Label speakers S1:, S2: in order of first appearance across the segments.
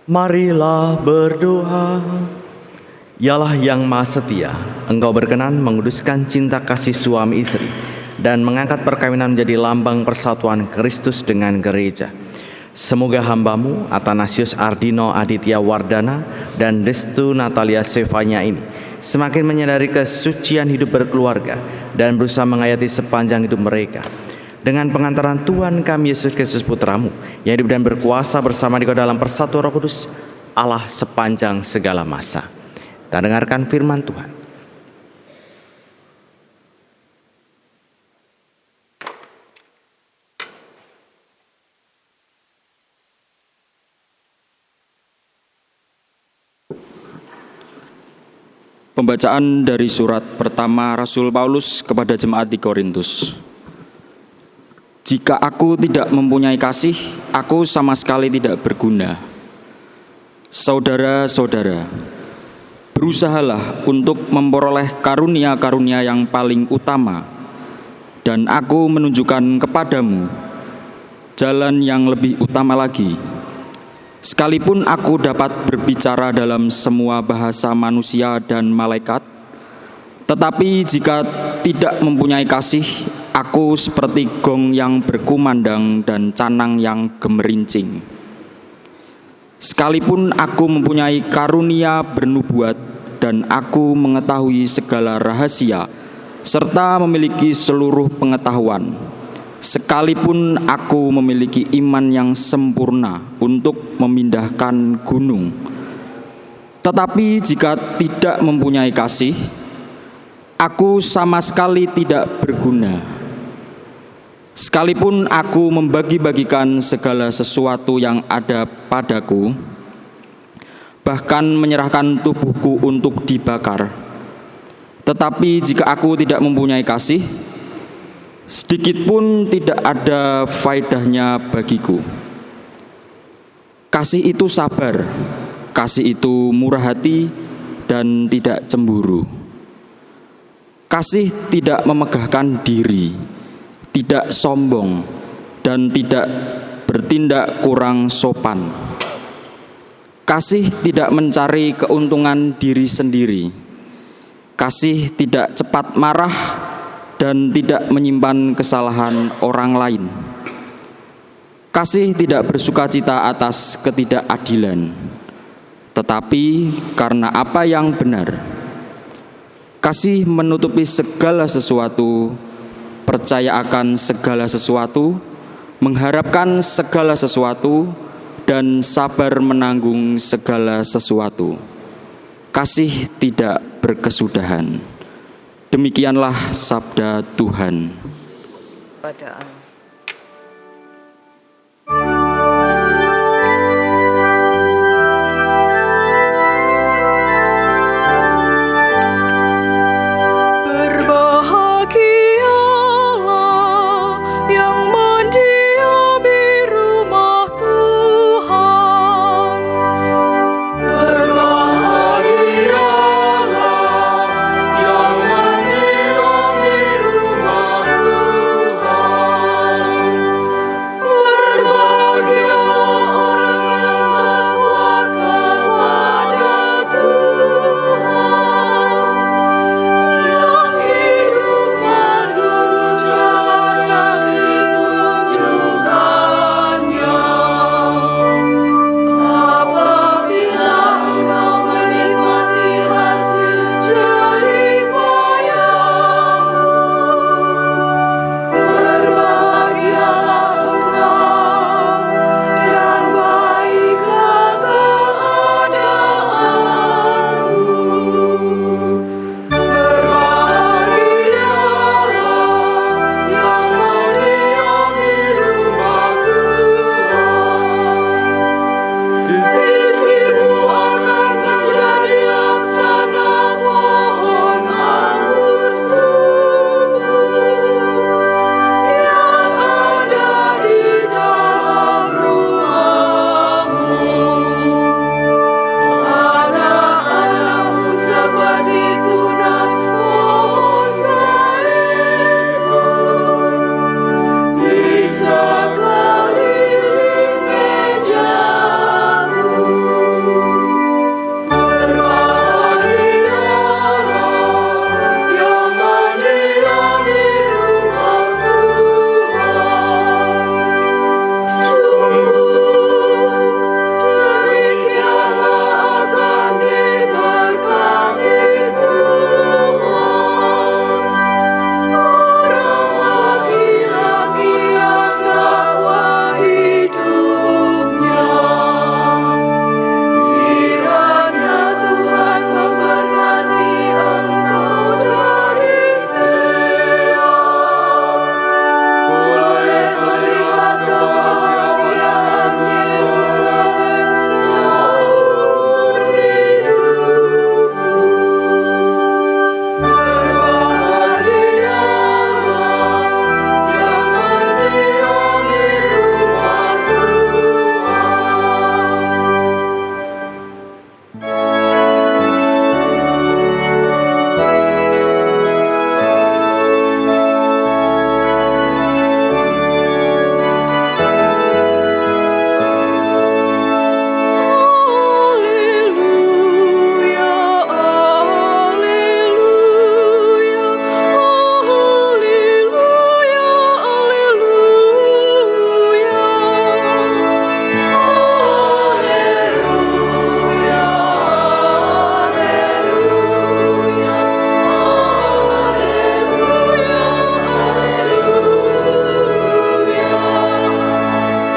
S1: Marilah berdoa. Ya Allah yang Maha Setia, Engkau berkenan menguduskan cinta kasih suami istri dan mengangkat perkawinan menjadi lambang persatuan Kristus dengan gereja. Semoga hamba-Mu Athanasius Ardino Aditya Wardana dan Destu Natalia Sevanya ini semakin menyadari kesucian hidup berkeluarga dan berusaha menghayati sepanjang hidup mereka dengan pengantaran Tuhan kami Yesus Kristus Putra-Mu yang hidup dan berkuasa bersama Dikau dalam persatuan Roh Kudus Allah sepanjang segala masa. Kita dengarkan firman Tuhan.
S2: Pembacaan dari surat pertama Rasul Paulus kepada jemaat di Korintus. Jika aku tidak mempunyai kasih, aku sama sekali tidak berguna. Saudara-saudara, berusahalah untuk memperoleh karunia-karunia yang paling utama, dan aku menunjukkan kepadamu jalan yang lebih utama lagi. Sekalipun aku dapat berbicara dalam semua bahasa manusia dan malaikat, tetapi jika tidak mempunyai kasih, aku seperti gong yang berkumandang dan canang yang gemerincing. Sekalipun aku mempunyai karunia bernubuat dan aku mengetahui segala rahasia serta memiliki seluruh pengetahuan, sekalipun aku memiliki iman yang sempurna untuk memindahkan gunung, tetapi jika tidak mempunyai kasih, aku sama sekali tidak berguna. Sekalipun aku membagi-bagikan segala sesuatu yang ada padaku, bahkan menyerahkan tubuhku untuk dibakar, tetapi jika aku tidak mempunyai kasih, sedikit pun tidak ada faedahnya bagiku. Kasih itu sabar, kasih itu murah hati dan tidak cemburu. Kasih tidak memegahkan diri, tidak sombong, dan tidak bertindak kurang sopan. Kasih tidak mencari keuntungan diri sendiri. Kasih tidak cepat marah dan tidak menyimpan kesalahan orang lain. Kasih tidak bersukacita atas ketidakadilan, tetapi karena apa yang benar. Kasih menutupi segala sesuatu, percaya akan segala sesuatu, mengharapkan segala sesuatu, dan sabar menanggung segala sesuatu. Kasih tidak berkesudahan. Demikianlah sabda Tuhan.
S3: Pada Allah.
S4: Berbahagialah yang mendiami rumah Tuhan. Berbahagialah yang mendiami rumah Tuhan. Alleluia, alleluia, alleluia,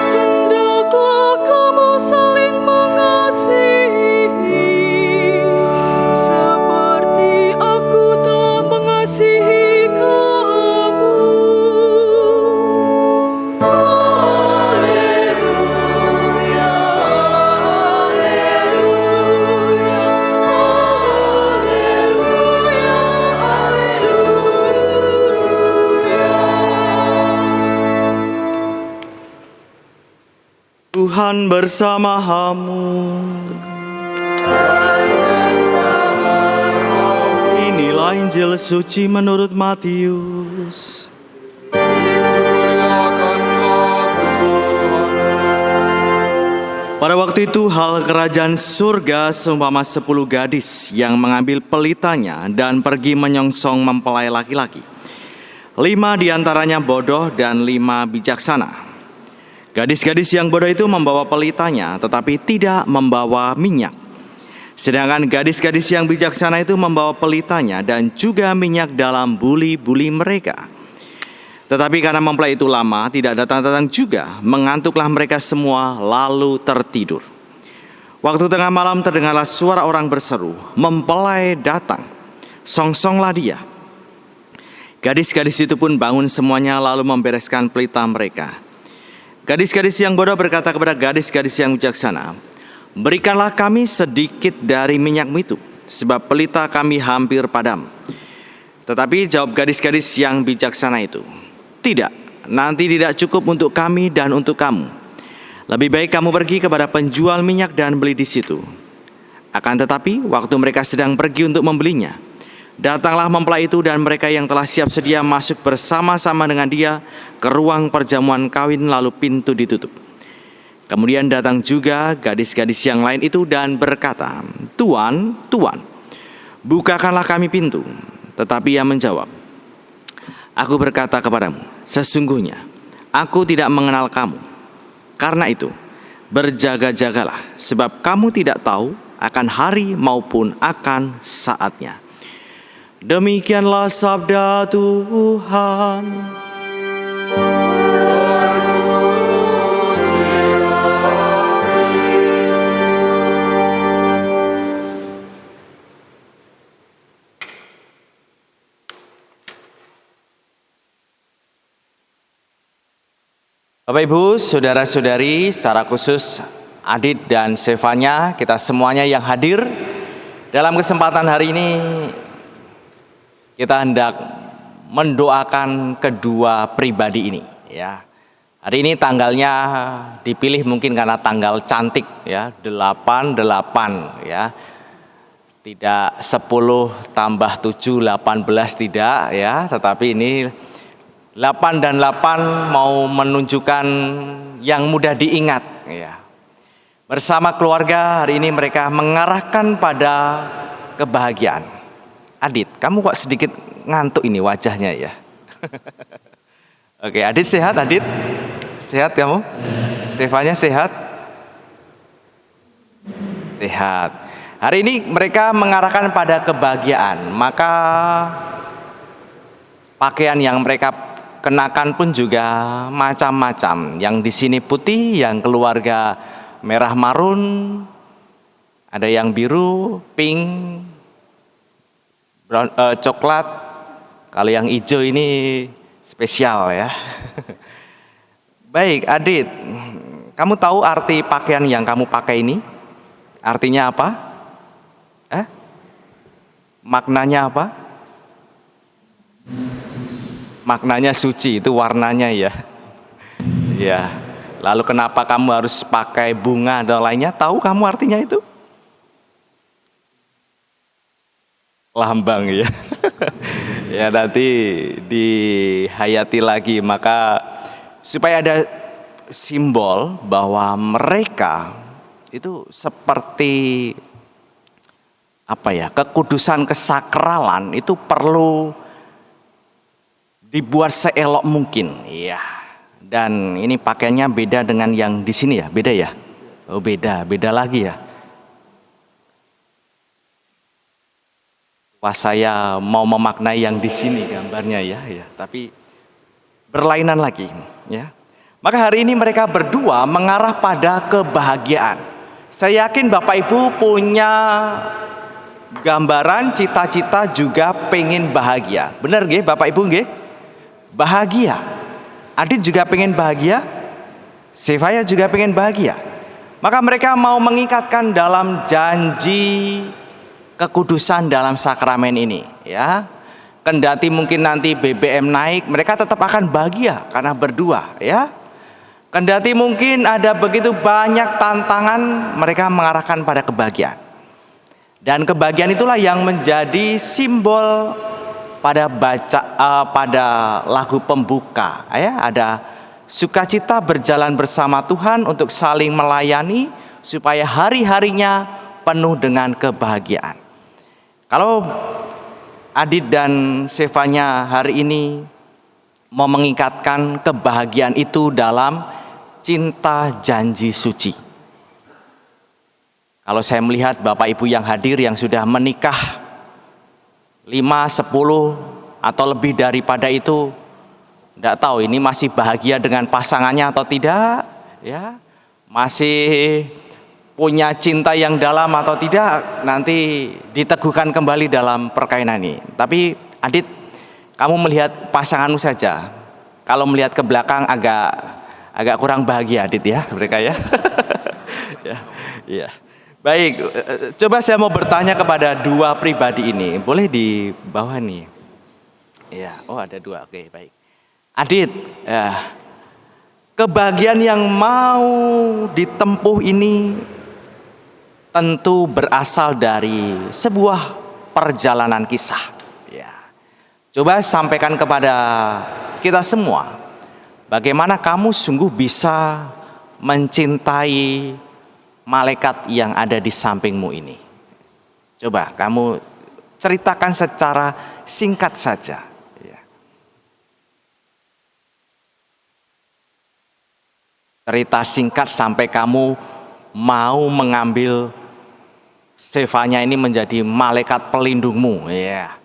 S4: Hendaklah kamu saling mengasihi, seperti aku telah mengasihi kamu. Alleluia, alleluia, alleluia,
S1: Tuhan bersamamu. Inilah Injil suci menurut Matius. Pada waktu itu hal kerajaan surga seumpama 10 gadis yang mengambil pelitanya dan pergi menyongsong mempelai laki-laki. 5 diantaranya bodoh dan 5 bijaksana. Gadis-gadis yang bodoh itu membawa pelitanya tetapi tidak membawa minyak. Sedangkan gadis-gadis yang bijaksana itu membawa pelitanya dan juga minyak dalam buli-buli mereka. Tetapi karena mempelai itu lama, tidak datang-datang juga, mengantuklah mereka semua lalu tertidur. Waktu tengah malam terdengarlah suara orang berseru, "Mempelai datang, songsonglah dia." Gadis-gadis itu pun bangun semuanya lalu membereskan pelita mereka. Gadis-gadis yang bodoh berkata kepada gadis-gadis yang bijaksana, "Berikanlah kami sedikit dari minyakmu itu, sebab pelita kami hampir padam." Tetapi jawab gadis-gadis yang bijaksana itu, "Tidak, nanti tidak cukup untuk kami dan untuk kamu. Lebih baik kamu pergi kepada penjual minyak dan beli di situ." Akan tetapi waktu mereka sedang pergi untuk membelinya, datanglah mempelai itu dan mereka yang telah siap sedia masuk bersama-sama dengan dia ke ruang perjamuan kawin lalu pintu ditutup. Kemudian datang juga gadis-gadis yang lain itu dan berkata, "Tuan, Tuan, bukakanlah kami pintu." Tetapi ia menjawab, "Aku berkata kepadamu, sesungguhnya aku tidak mengenal kamu. Karena itu, berjaga-jagalah, sebab kamu tidak tahu akan hari maupun akan saatnya." Demikianlah sabda Tuhan. Bapak Ibu, saudara-saudari, secara khusus Adit dan Sevanya, kita semuanya yang hadir dalam kesempatan hari ini, kita hendak mendoakan kedua pribadi ini, ya. Hari ini tanggalnya dipilih mungkin karena tanggal cantik, ya, 88, ya. Tidak 10 tambah 7, 18 tidak, ya, tetapi ini 8 dan 8 mau menunjukkan yang mudah diingat, ya. Bersama keluarga hari ini mereka mengarahkan pada kebahagiaan. Adit, kamu kok sedikit ngantuk ini wajahnya, ya? Oke, Adit sehat, Adit? Sehat kamu? Sevanya sehat? Sehat. Hari ini mereka mengarahkan pada kebahagiaan, maka pakaian yang mereka kenakan pun juga macam-macam. Yang di sini putih, yang keluarga merah marun, ada yang biru, pink, brown, coklat. Kalau yang hijau ini spesial, ya. Baik, Adit, kamu tahu arti pakaian yang kamu pakai ini? Artinya apa? Maknanya apa? Maknanya suci, itu warnanya, ya. Ya. Lalu kenapa kamu harus pakai bunga dan lainnya? Tahu kamu artinya itu? lambang ya. Ya nanti dihayati lagi, maka supaya ada simbol bahwa mereka itu seperti apa ya, kekudusan, kesakralan itu perlu dibuat seelok mungkin ya. Dan ini pakaiannya beda dengan yang di sini ya, beda ya? Oh beda lagi ya. Wah, saya mau memaknai yang di sini gambarnya ya, tapi berlainan lagi ya. Maka hari ini mereka berdua mengarah pada kebahagiaan. Saya yakin Bapak Ibu punya gambaran, cita-cita juga pengen bahagia. Benar nggih Bapak Ibu nggih? Bahagia. Adit juga pengen bahagia. Sevaya juga pengen bahagia. Maka mereka mau mengikatkan dalam janji kekudusan dalam sakramen ini ya. Kendati mungkin nanti BBM naik, mereka tetap akan bahagia karena berdua ya. Kendati mungkin ada begitu banyak tantangan, mereka mengarahkan pada kebahagiaan. Dan kebahagiaan itulah yang menjadi simbol pada pada lagu pembuka ya. Ada sukacita berjalan bersama Tuhan untuk saling melayani supaya hari-harinya penuh dengan kebahagiaan. Kalau Adit dan Sevanya hari ini mau mengikatkan kebahagiaan itu dalam cinta janji suci. Kalau saya melihat Bapak Ibu yang hadir yang sudah menikah 5, 10 atau lebih daripada itu, tidak tahu ini masih bahagia dengan pasangannya atau tidak ya. Masih punya cinta yang dalam atau tidak, nanti diteguhkan kembali dalam perkainan ini. Tapi Adit, kamu melihat pasanganmu saja. Kalau melihat ke belakang agak kurang bahagia Adit ya, mereka ya. Ya. Baik, coba saya mau bertanya kepada dua pribadi ini. Boleh di bawah nih. Ya, oh ada dua. Oke, baik. Adit, kebahagiaan yang mau ditempuh ini tentu berasal dari sebuah perjalanan kisah. Ya. Coba sampaikan kepada kita semua, bagaimana kamu sungguh bisa mencintai malaikat yang ada di sampingmu ini. Coba kamu ceritakan secara singkat saja. Ya. Cerita singkat sampai kamu mau mengambil Sevanya ini menjadi malaikat pelindungmu. Ya.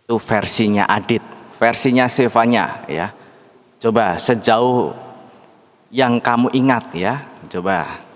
S1: Itu versinya Adit, versinya Sevanya ya. Coba sejauh yang kamu ingat ya, coba.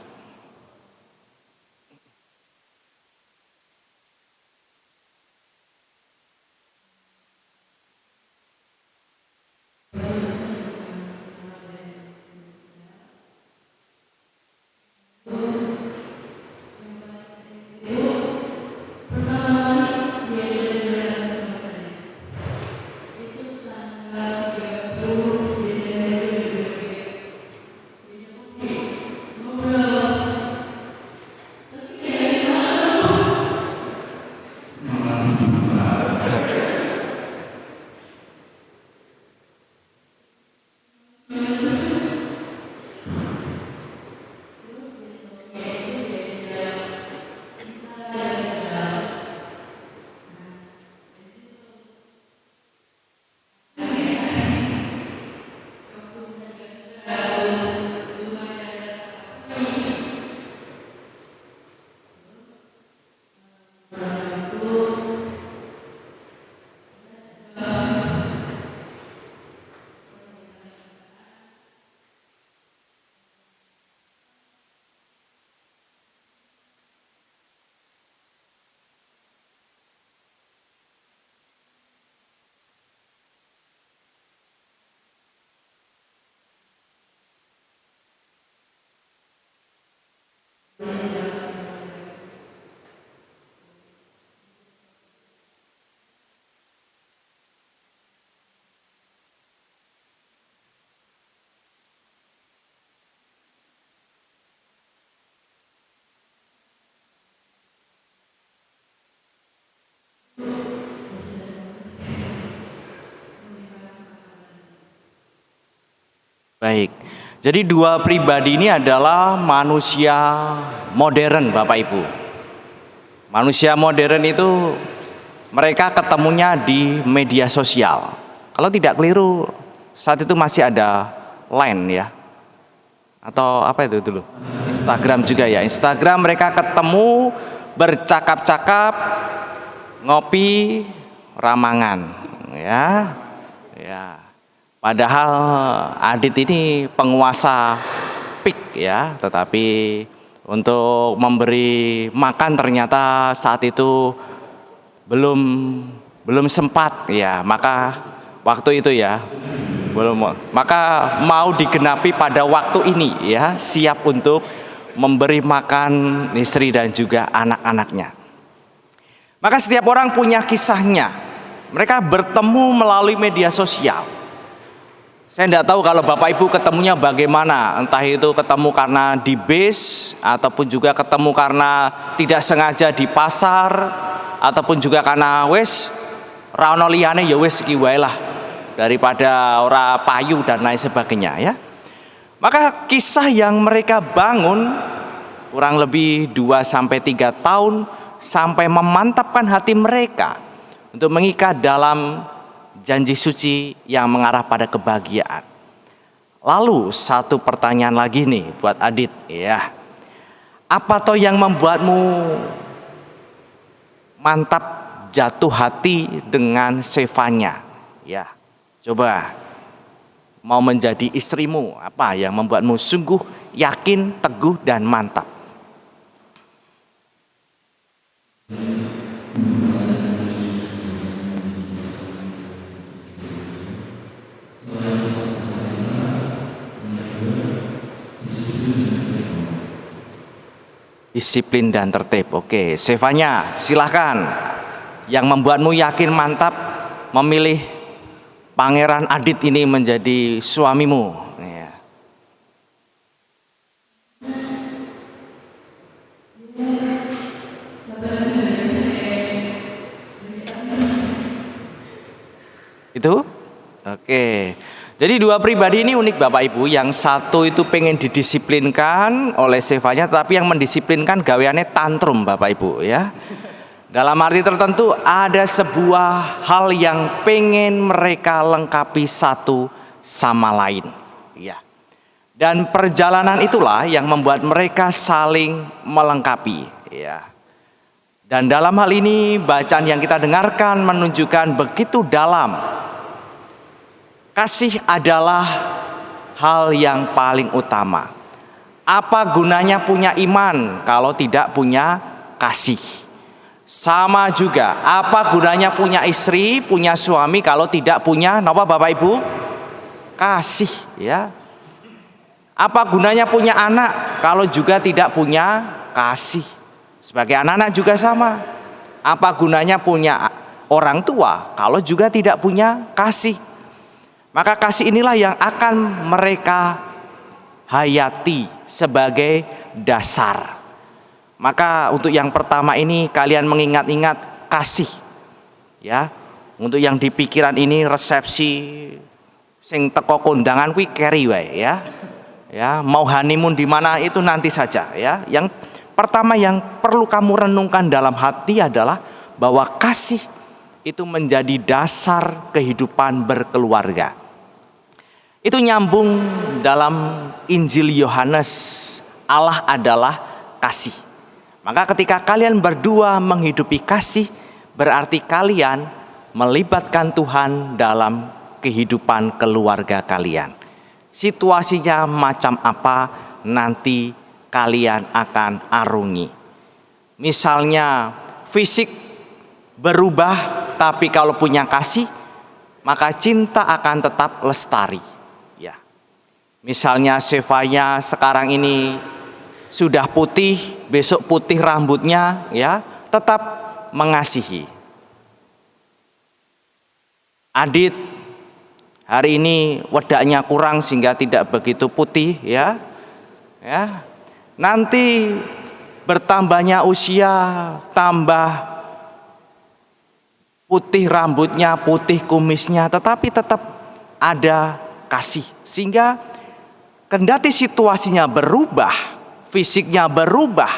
S1: Baik, jadi dua pribadi ini adalah manusia modern Bapak Ibu. Manusia modern itu mereka ketemunya di media sosial. Kalau tidak keliru, saat itu masih ada Line ya. Atau apa itu dulu? Instagram juga ya. Instagram mereka ketemu, bercakap-cakap, ngopi, ramangan ya. Ya. Padahal Adit ini penguasa pik ya, tetapi untuk memberi makan ternyata saat itu belum sempat ya, maka waktu itu ya maka mau digenapi pada waktu ini ya, siap untuk memberi makan istri dan juga anak-anaknya. Maka setiap orang punya kisahnya. Mereka bertemu melalui media sosial. Saya tidak tahu kalau Bapak Ibu ketemunya bagaimana, entah itu ketemu karena di bis, ataupun juga ketemu karena tidak sengaja di pasar, ataupun juga karena wes rano liyane ya wes iki wae lah, daripada ora payu dan lain sebagainya ya. Maka kisah yang mereka bangun kurang lebih 2-3 tahun sampai memantapkan hati mereka untuk mengikat dalam janji suci yang mengarah pada kebahagiaan. Lalu satu pertanyaan lagi nih buat Adit ya. Apa toh yang membuatmu mantap jatuh hati dengan Sevanya? Ya. Coba mau menjadi istrimu, apa yang membuatmu sungguh yakin, teguh dan mantap? Disiplin dan tertib. Oke, Sevanya, silahkan. Yang membuatmu yakin mantap memilih Pangeran Adit ini menjadi suamimu. Ya. Itu? Oke. Jadi dua pribadi ini unik Bapak Ibu. Yang satu itu pengen didisiplinkan oleh Sevanya, tapi yang mendisiplinkan gaweannya tantrum Bapak Ibu ya. Dalam arti tertentu ada sebuah hal yang pengen mereka lengkapi satu sama lain ya. Dan perjalanan itulah yang membuat mereka saling melengkapi ya. Dan dalam hal ini bacaan yang kita dengarkan menunjukkan begitu dalam. Kasih adalah hal yang paling utama. Apa gunanya punya iman kalau tidak punya kasih? Sama juga, apa gunanya punya istri, punya suami kalau tidak punya apa Bapak Ibu? Kasih ya. Apa gunanya punya anak kalau juga tidak punya kasih? Sebagai anak-anak juga sama. Apa gunanya punya orang tua kalau juga tidak punya kasih? Maka kasih inilah yang akan mereka hayati sebagai dasar. Maka untuk yang pertama ini kalian mengingat-ingat kasih. Ya. Untuk yang di pikiran ini resepsi sing teko kondangan kuwi carry wae ya. Ya, mau honeymoon di mana itu nanti saja ya. Yang pertama yang perlu kamu renungkan dalam hati adalah bahwa kasih itu menjadi dasar kehidupan berkeluarga. Itu nyambung dalam Injil Yohanes, Allah adalah kasih. Maka ketika kalian berdua menghidupi kasih, berarti kalian melibatkan Tuhan dalam kehidupan keluarga kalian. Situasinya macam apa nanti kalian akan arungi. Misalnya fisik berubah, tapi kalau punya kasih, maka cinta akan tetap lestari. Misalnya Sevanya sekarang ini sudah putih, besok putih rambutnya, ya, tetap mengasihi. Adit hari ini wedaknya kurang sehingga tidak begitu putih, ya. Ya. Nanti bertambahnya usia, tambah putih rambutnya, putih kumisnya, tetapi tetap ada kasih. Sehingga kendati situasinya berubah, fisiknya berubah,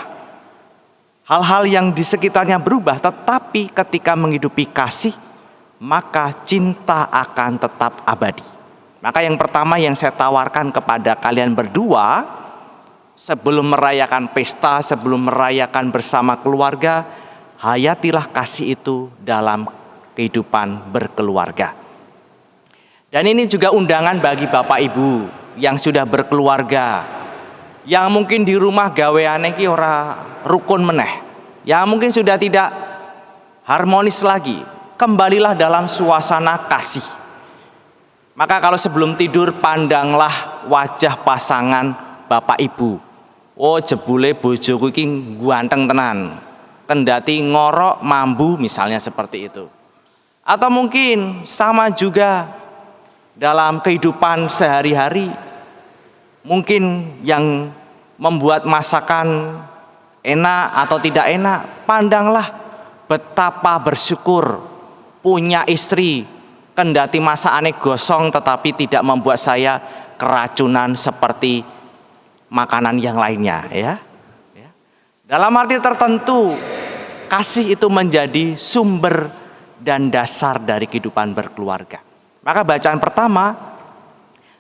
S1: hal-hal yang di sekitarnya berubah, tetapi ketika menghidupi kasih, maka cinta akan tetap abadi. Maka yang pertama yang saya tawarkan kepada kalian berdua, sebelum merayakan pesta, sebelum merayakan bersama keluarga, hayatilah kasih itu dalam kehidupan berkeluarga. Dan ini juga undangan bagi Bapak Ibu yang sudah berkeluarga, yang mungkin di rumah gaweane iki ora rukun meneh, yang mungkin sudah tidak harmonis lagi. Kembalilah dalam suasana kasih. Maka kalau sebelum tidur pandanglah wajah pasangan Bapak Ibu. Oh, jebule bojoku iki ganteng tenan. Kendati ngorok mambu misalnya seperti itu. Atau mungkin sama juga dalam kehidupan sehari-hari, mungkin yang membuat masakan enak atau tidak enak, pandanglah betapa bersyukur punya istri, kendati masakane gosong tetapi tidak membuat saya keracunan seperti makanan yang lainnya, ya. Dalam arti tertentu, kasih itu menjadi sumber dan dasar dari kehidupan berkeluarga. Maka bacaan pertama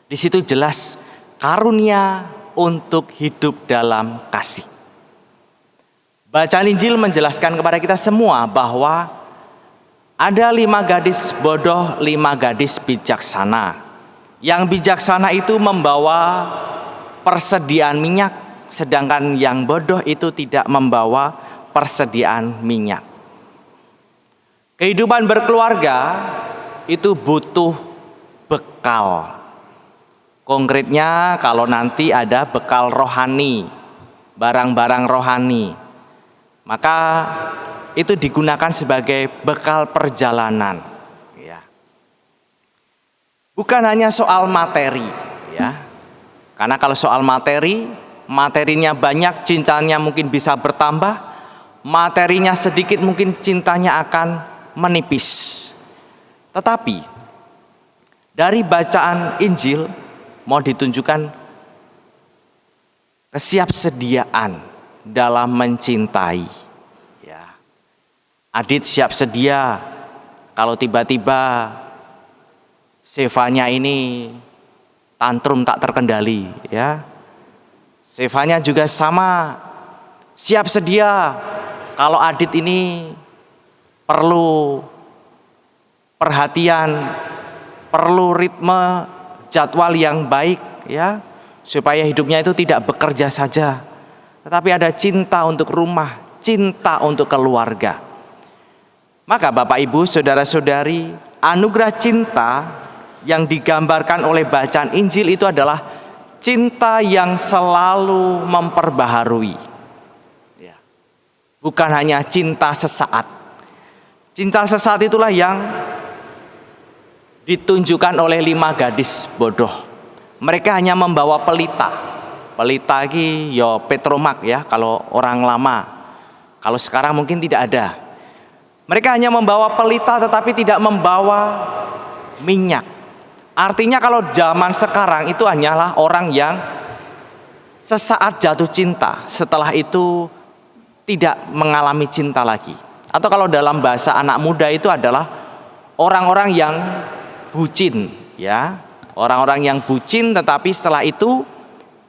S1: di situ jelas karunia untuk hidup dalam kasih. Bacaan Injil menjelaskan kepada kita semua bahwa ada 5 gadis bodoh, 5 gadis bijaksana. Yang bijaksana itu membawa persediaan minyak, sedangkan yang bodoh itu tidak membawa persediaan minyak. Kehidupan berkeluarga itu butuh bekal. Konkretnya kalau nanti ada bekal rohani, barang-barang rohani, maka itu digunakan sebagai bekal perjalanan, ya. Bukan hanya soal materi, ya. Karena kalau soal materi, materinya banyak, cintanya mungkin bisa bertambah. Materinya sedikit, mungkin cintanya akan menipis. Tetapi dari bacaan Injil mau ditunjukkan kesiapsediaan dalam mencintai. Ya. Adit siap sedia kalau tiba-tiba Sevanya ini tantrum tak terkendali, ya. Sevanya juga sama siap sedia kalau Adit ini perlu perhatian, perlu ritme jadwal yang baik, ya, supaya hidupnya itu tidak bekerja saja, tetapi ada cinta untuk rumah, cinta untuk keluarga. Maka Bapak Ibu, saudara-saudari, anugerah cinta yang digambarkan oleh bacaan Injil itu adalah cinta yang selalu memperbaharui, ya. Bukan hanya cinta sesaat. Cinta sesaat itulah yang ditunjukkan oleh 5 gadis bodoh. Mereka hanya membawa pelita. Pelita ini ya petromak, ya, kalau orang lama. Kalau sekarang mungkin tidak ada. Mereka hanya membawa pelita tetapi tidak membawa minyak. Artinya kalau zaman sekarang itu hanyalah orang yang sesaat jatuh cinta, setelah itu tidak mengalami cinta lagi. Atau kalau dalam bahasa anak muda itu adalah orang-orang yang bucin, ya. Orang-orang yang bucin tetapi setelah itu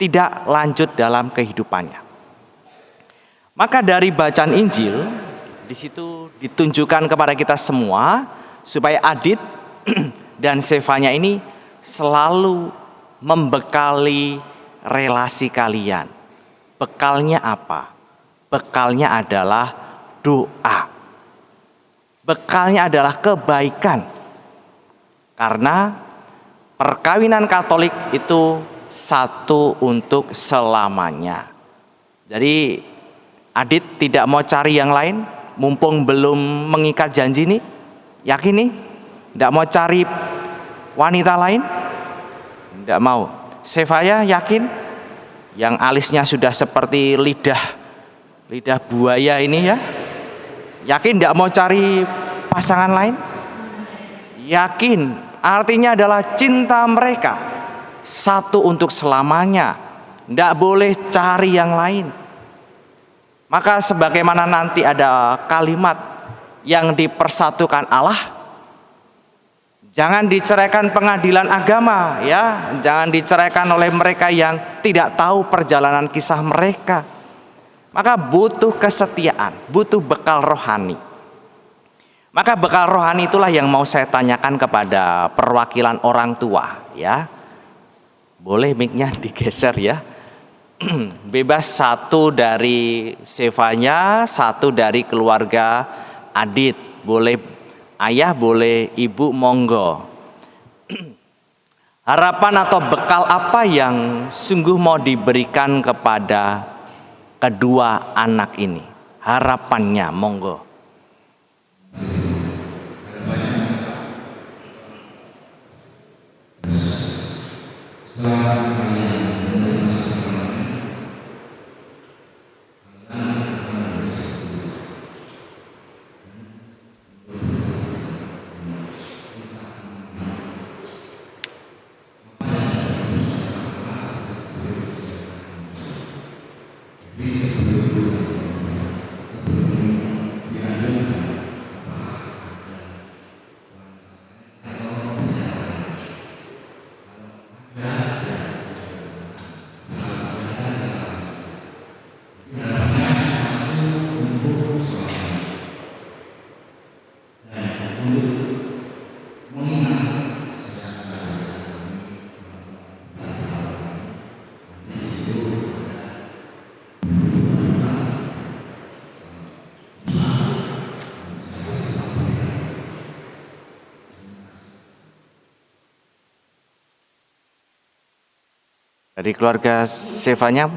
S1: tidak lanjut dalam kehidupannya. Maka dari bacaan Injil di situ ditunjukkan kepada kita semua supaya Adit dan Sevanya ini selalu membekali relasi kalian. Bekalnya apa? Bekalnya adalah doa. Bekalnya adalah kebaikan. Karena perkawinan Katolik itu satu untuk selamanya. Jadi Adit tidak mau cari yang lain, mumpung belum mengikat janji nih. Yakin nih? Tidak mau cari wanita lain? Tidak mau. Sefaya yakin? Yang alisnya sudah seperti lidah buaya ini ya. Yakin tidak mau cari pasangan lain? Yakin. Artinya adalah cinta mereka satu untuk selamanya. Tidak boleh cari yang lain. Maka sebagaimana nanti ada kalimat yang dipersatukan Allah, jangan diceraikan pengadilan agama ya, jangan diceraikan oleh mereka yang tidak tahu perjalanan kisah mereka. Maka butuh kesetiaan, butuh bekal rohani. Maka bekal rohani itulah yang mau saya tanyakan kepada perwakilan orang tua ya. Boleh mic-nya digeser ya. Bebas, satu dari Sefanya, satu dari keluarga Adit. Boleh ayah, boleh ibu, monggo. Harapan atau bekal apa yang sungguh mau diberikan kepada kedua anak ini? Harapannya, monggo. Dari keluarga Sefanya,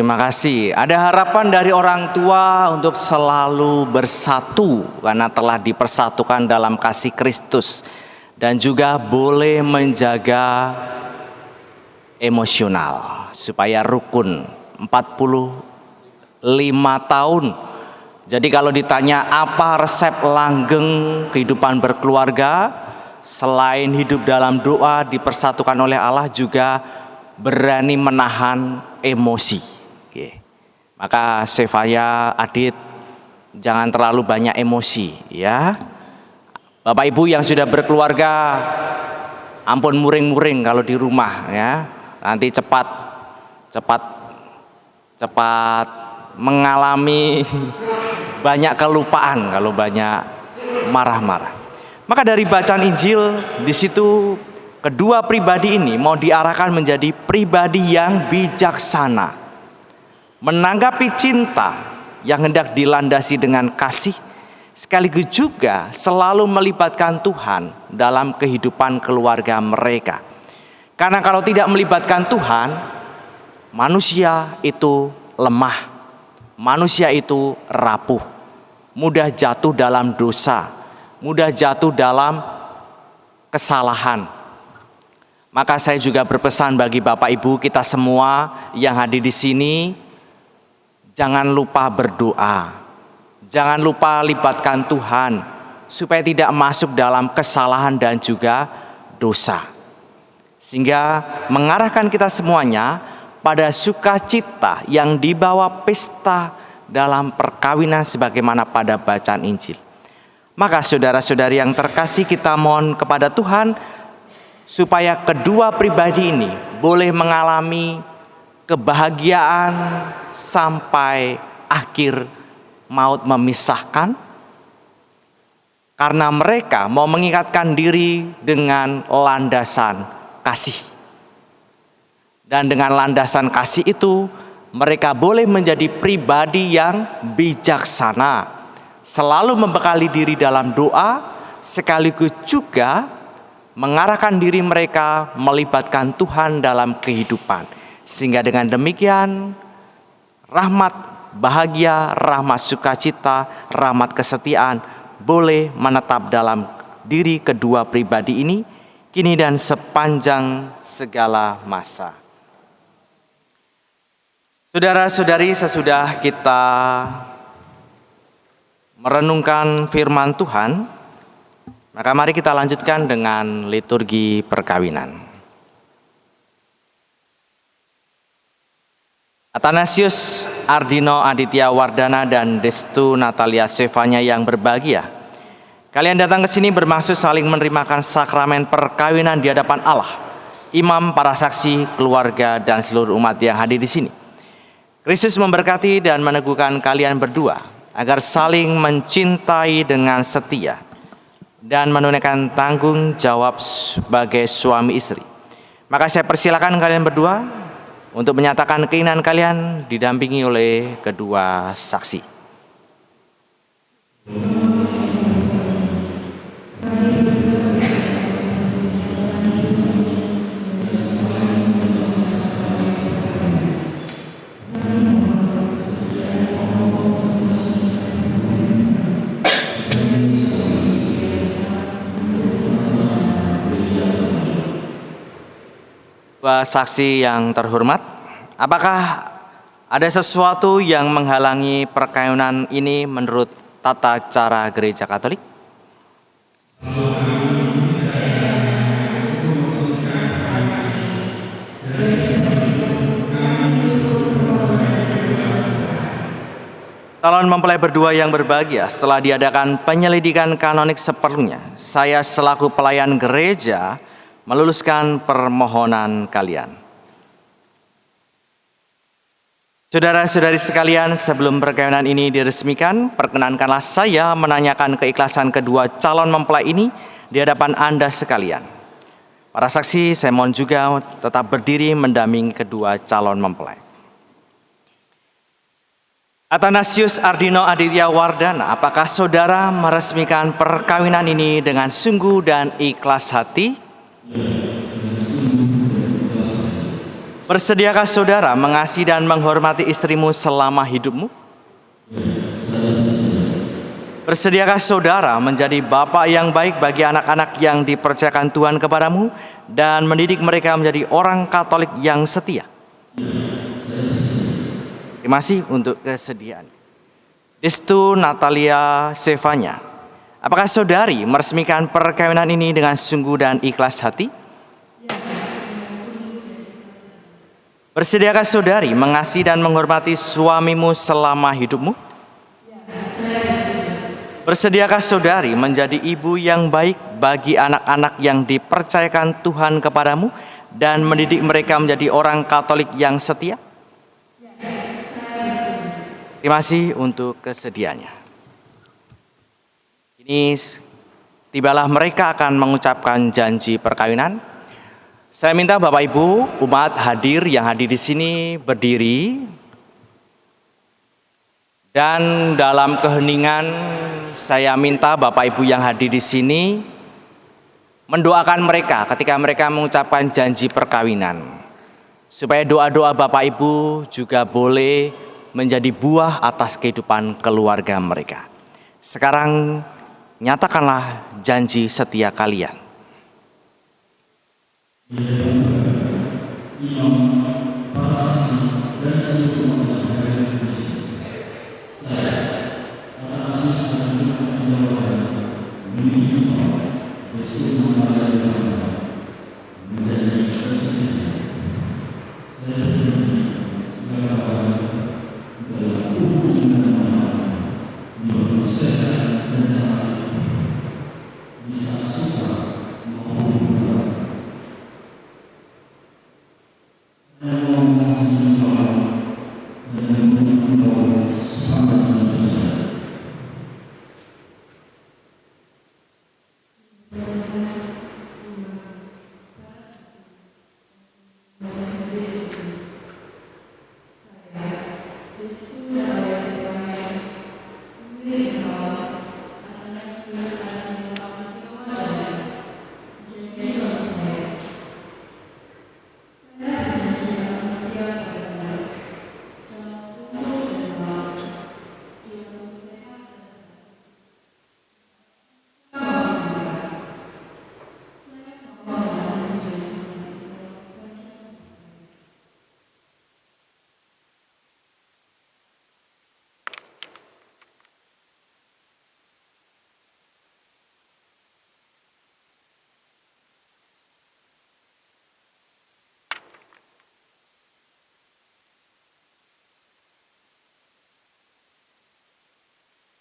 S1: terima kasih. Ada harapan dari orang tua untuk selalu bersatu karena telah dipersatukan dalam kasih Kristus, dan juga boleh menjaga emosional supaya rukun 45 tahun. Jadi kalau ditanya apa resep langgeng kehidupan berkeluarga, selain hidup dalam doa dipersatukan oleh Allah, juga berani menahan emosi. Oke. Maka Sefaya, Adit, jangan terlalu banyak emosi ya. Bapak Ibu yang sudah berkeluarga, ampun muring-muring kalau di rumah ya. Nanti cepat mengalami banyak kelupaan kalau banyak marah-marah. Maka dari bacaan Injil di situ, kedua pribadi ini mau diarahkan menjadi pribadi yang bijaksana, menanggapi cinta yang hendak dilandasi dengan kasih, sekaligus juga selalu melibatkan Tuhan dalam kehidupan keluarga mereka. Karena kalau tidak melibatkan Tuhan, manusia itu lemah, manusia itu rapuh, mudah jatuh dalam dosa, mudah jatuh dalam kesalahan. Maka saya juga berpesan bagi Bapak Ibu kita semua yang hadir di sini, jangan lupa berdoa, jangan lupa libatkan Tuhan supaya tidak masuk dalam kesalahan dan juga dosa. Sehingga mengarahkan kita semuanya pada sukacita yang dibawa pesta dalam perkawinan sebagaimana pada bacaan Injil. Maka saudara-saudari yang terkasih, kita mohon kepada Tuhan supaya kedua pribadi ini boleh mengalami kebahagiaan sampai akhir maut memisahkan, karena mereka mau mengikatkan diri dengan landasan kasih. Dan dengan landasan kasih itu mereka boleh menjadi pribadi yang bijaksana, selalu membekali diri dalam doa, sekaligus juga mengarahkan diri mereka melibatkan Tuhan dalam kehidupan. Sehingga dengan demikian rahmat bahagia, rahmat sukacita, rahmat kesetiaan boleh menetap dalam diri kedua pribadi ini kini dan sepanjang segala masa. Saudara-saudari, sesudah kita merenungkan firman Tuhan, maka mari kita lanjutkan dengan liturgi perkawinan. Athanasius Ardino Aditya Wardana dan Destu Natalia Sevanya yang berbahagia, kalian datang ke sini bermaksud saling menerimakan sakramen perkawinan di hadapan Allah, imam, para saksi, keluarga, dan seluruh umat yang hadir di sini. Kristus memberkati dan meneguhkan kalian berdua agar saling mencintai dengan setia dan menunaikan tanggung jawab sebagai suami istri. Maka saya persilakan kalian berdua untuk menyatakan keinginan kalian didampingi oleh kedua saksi. Dua saksi yang terhormat, apakah ada sesuatu yang menghalangi perkawinan ini menurut tata cara Gereja Katolik? Calon mempelai berdua yang berbahagia, setelah diadakan penyelidikan kanonik seperlunya, saya selaku pelayan gereja meluluskan permohonan kalian. Saudara-saudari sekalian, sebelum perkawinan ini diresmikan, perkenankanlah saya menanyakan keikhlasan kedua calon mempelai ini di hadapan Anda sekalian. Para saksi, saya mohon juga tetap berdiri mendampingi kedua calon mempelai. Athanasius Ardino Aditya Wardana, apakah saudara meresmikan perkawinan ini dengan sungguh dan ikhlas hati? Bersediakah saudara mengasihi dan menghormati istrimu selama hidupmu? Bersediakah saudara menjadi bapak yang baik bagi anak-anak yang dipercayakan Tuhan kepadamu dan mendidik mereka menjadi orang Katolik yang setia? Terima kasih untuk kesediaan. Destu Natalia Sevanya, apakah saudari meresmikan perkawinan ini dengan sungguh dan ikhlas hati? Bersediakah saudari mengasihi dan menghormati suamimu selama hidupmu? Bersediakah saudari menjadi ibu yang baik bagi anak-anak yang dipercayakan Tuhan kepadamu dan mendidik mereka menjadi orang Katolik yang setia? Terima kasih untuk kesediaannya. Ini tibalah mereka akan mengucapkan janji perkawinan. Saya minta Bapak Ibu umat hadir yang hadir di sini berdiri, dan dalam keheningan saya minta Bapak Ibu yang hadir di sini mendoakan mereka ketika mereka mengucapkan janji perkawinan. Supaya doa-doa Bapak Ibu juga boleh menjadi buah atas kehidupan keluarga mereka. Sekarang nyatakanlah janji setia kalian.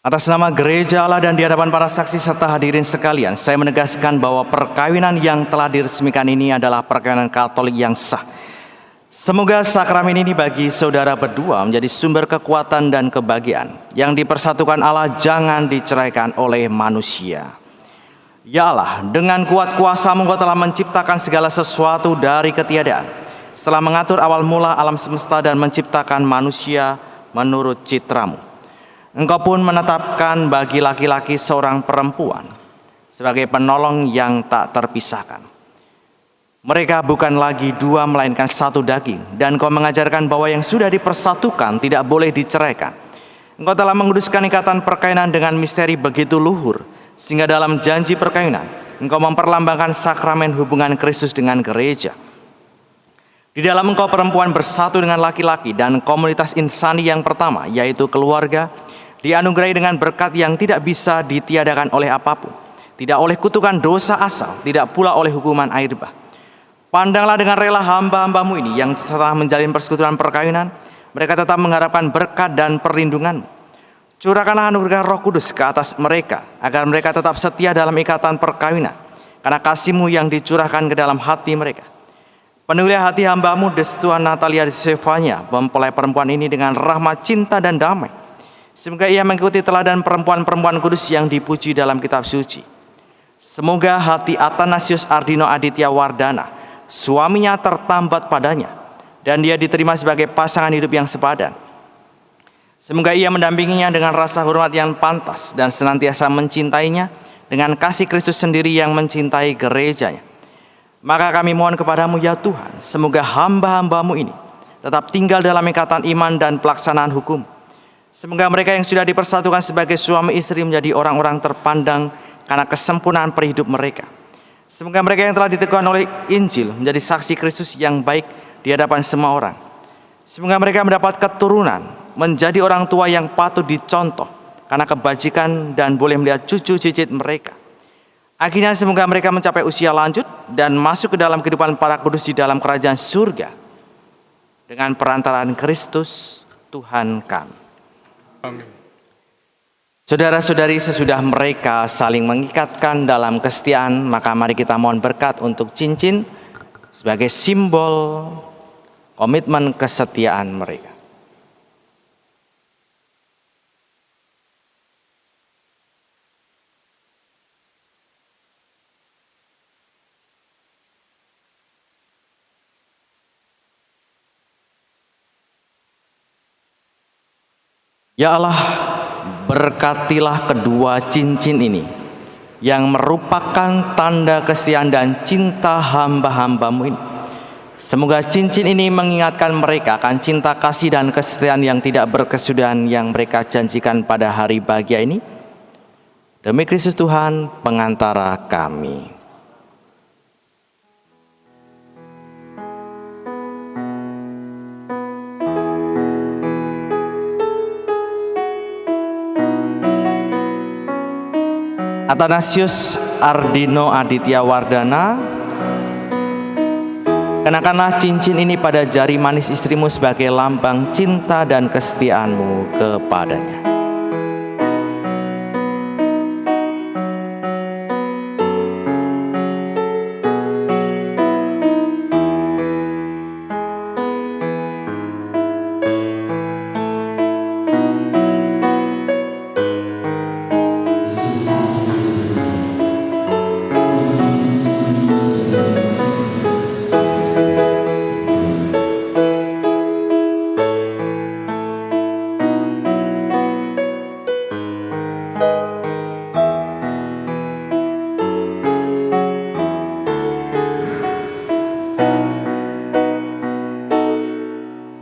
S1: Atas nama Gereja Allah dan di hadapan para saksi serta hadirin sekalian, saya menegaskan bahwa perkawinan yang telah diresmikan ini adalah perkawinan Katolik yang sah. Semoga sakramen ini bagi saudara berdua menjadi sumber kekuatan dan kebahagiaan yang dipersatukan Allah, jangan diceraikan oleh manusia. Ya Allah, dengan kuat kuasa-Mu Engkau telah menciptakan segala sesuatu dari ketiadaan, setelah mengatur awal mula alam semesta dan menciptakan manusia menurut citra-Mu. Engkau pun menetapkan bagi laki-laki seorang perempuan sebagai penolong yang tak terpisahkan. Mereka bukan lagi dua melainkan satu daging, dan Engkau mengajarkan bahwa yang sudah dipersatukan tidak boleh diceraikan. Engkau telah menguduskan ikatan perkawinan dengan misteri begitu luhur, sehingga dalam janji perkawinan Engkau memperlambangkan sakramen hubungan Kristus dengan gereja. Di dalam Engkau perempuan bersatu dengan laki-laki dan komunitas insani yang pertama, yaitu keluarga, dianugerahi dengan berkat yang tidak bisa ditiadakan oleh apapun, tidak oleh kutukan dosa asal, tidak pula oleh hukuman air bah. Pandanglah dengan rela hamba-hamba-Mu ini yang setelah menjalin persekutuan perkawinan, mereka tetap mengharapkan berkat dan perlindungan-Mu. Curahkanlah anugerah Roh Kudus ke atas mereka, agar mereka tetap setia dalam ikatan perkawinan, karena kasih-Mu yang dicurahkan ke dalam hati mereka. Penuhilah hati hamba-Mu Destuan Natalia de Sevanya, mempelai perempuan ini dengan rahmat, cinta, dan damai. Semoga ia mengikuti teladan perempuan-perempuan kudus yang dipuji dalam kitab suci. Semoga hati Athanasius Ardino Aditya Wardana, suaminya, tertambat padanya, dan dia diterima sebagai pasangan hidup yang sepadan. Semoga ia mendampinginya dengan rasa hormat yang pantas dan senantiasa mencintainya dengan kasih Kristus sendiri yang mencintai gerejanya. Maka kami mohon kepadamu ya Tuhan, semoga hamba-hamba-Mu ini tetap tinggal dalam ikatan iman dan pelaksanaan hukum. Semoga mereka yang sudah dipersatukan sebagai suami istri menjadi orang-orang terpandang karena kesempurnaan perhidup mereka. Semoga mereka yang telah diteguhkan oleh Injil menjadi saksi Kristus yang baik di hadapan semua orang. Semoga mereka mendapat keturunan, menjadi orang tua yang patut dicontoh karena kebajikan dan boleh melihat cucu cicit mereka. Akhirnya semoga mereka mencapai usia lanjut dan masuk ke dalam kehidupan para kudus di dalam kerajaan surga dengan perantaraan Kristus Tuhan kami.
S5: Amin.
S1: Saudara-saudari, sesudah mereka saling mengikatkan dalam kesetiaan, maka mari kita mohon berkat untuk cincin sebagai simbol komitmen kesetiaan mereka. Ya Allah, berkatilah kedua cincin ini yang merupakan tanda kesetiaan dan cinta hamba-hambamu ini. Semoga cincin ini mengingatkan mereka akan cinta kasih dan kesetiaan yang tidak berkesudahan yang mereka janjikan pada hari bahagia ini. Demi Kristus Tuhan, pengantara kami. Athanasius Ardino Aditya Wardana, kenakanlah cincin ini pada jari manis istrimu sebagai lambang cinta dan kesetiaanmu kepadanya.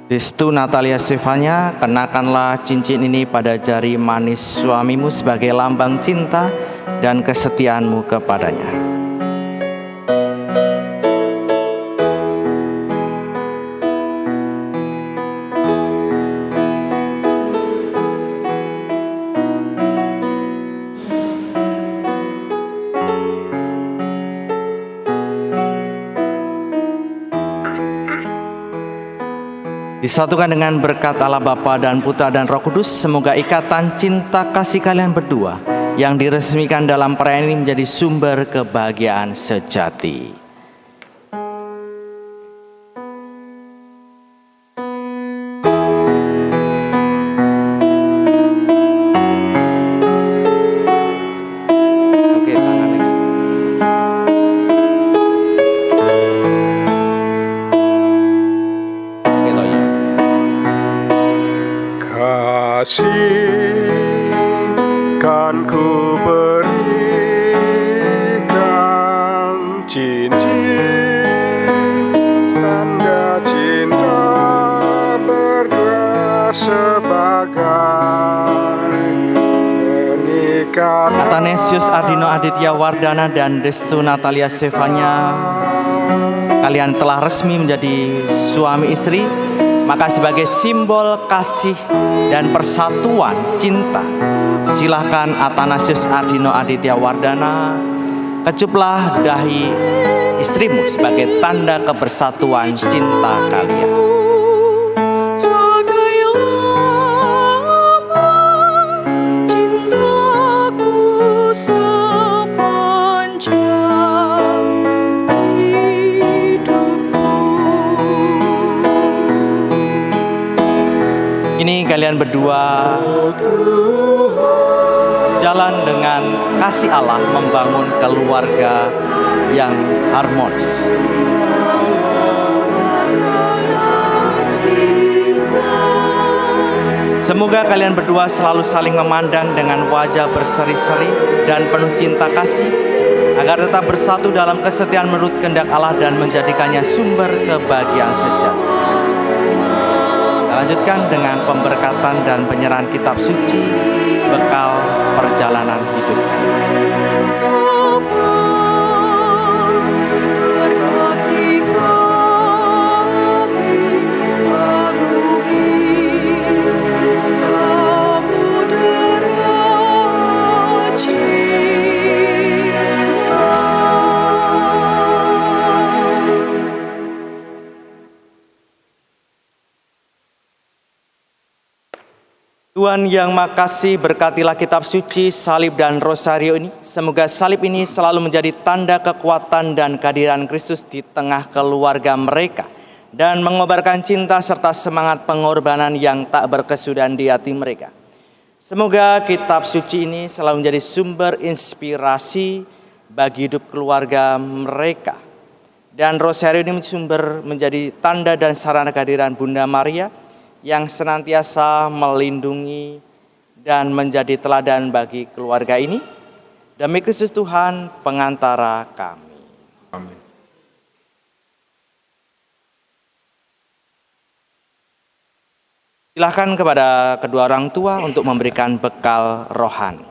S1: Destu Natalia Stefania, kenakanlah cincin ini pada jari manis suamimu sebagai lambang cinta dan kesetiaanmu kepadanya. Disatukan dengan berkat Allah Bapa dan Putra dan Roh Kudus, semoga ikatan cinta kasih kalian berdua yang diresmikan dalam perayaan ini menjadi sumber kebahagiaan sejati. Oke, tangannya. Oke, Toyo.
S5: Kasih kan ku berikan cincin tanda cinta berdua sebagai pernikahan.
S1: Athanasius Ardino Aditya Wardana dan Destu Natalia Stefania, kalian telah resmi menjadi suami istri. Maka sebagai simbol kasih dan persatuan cinta, silahkan Athanasius Ardino Aditya Wardana, kecuplah dahi istrimu sebagai tanda kebersatuan cinta kalian.
S4: Sebagai lambang cintaku sepanjang hidupku.
S1: Ini kalian berdua jalan dengan kasih Allah membangun keluarga yang harmonis. Semoga kalian berdua selalu saling memandang dengan wajah berseri-seri dan penuh cinta kasih, agar tetap bersatu dalam kesetiaan menurut kehendak Allah dan menjadikannya sumber kebahagiaan sejati. Lanjutkan dengan pemberkatan dan penyerahan kitab suci, bekal perjalanan hidup.
S4: Berkati kami arungi samudera cinta.
S1: Tuhan yang makasih, berkatilah kitab suci, salib dan rosario ini. Semoga salib ini selalu menjadi tanda kekuatan dan kehadiran Kristus di tengah keluarga mereka, dan mengobarkan cinta serta semangat pengorbanan yang tak berkesudahan di hati mereka. Semoga kitab suci ini selalu menjadi sumber inspirasi bagi hidup keluarga mereka, dan rosario ini sumber menjadi tanda dan sarana kehadiran Bunda Maria yang senantiasa melindungi dan menjadi teladan bagi keluarga ini. Demi Kristus Tuhan, pengantara kami.
S5: Amin.
S1: Silakan kepada kedua orang tua untuk memberikan bekal rohani.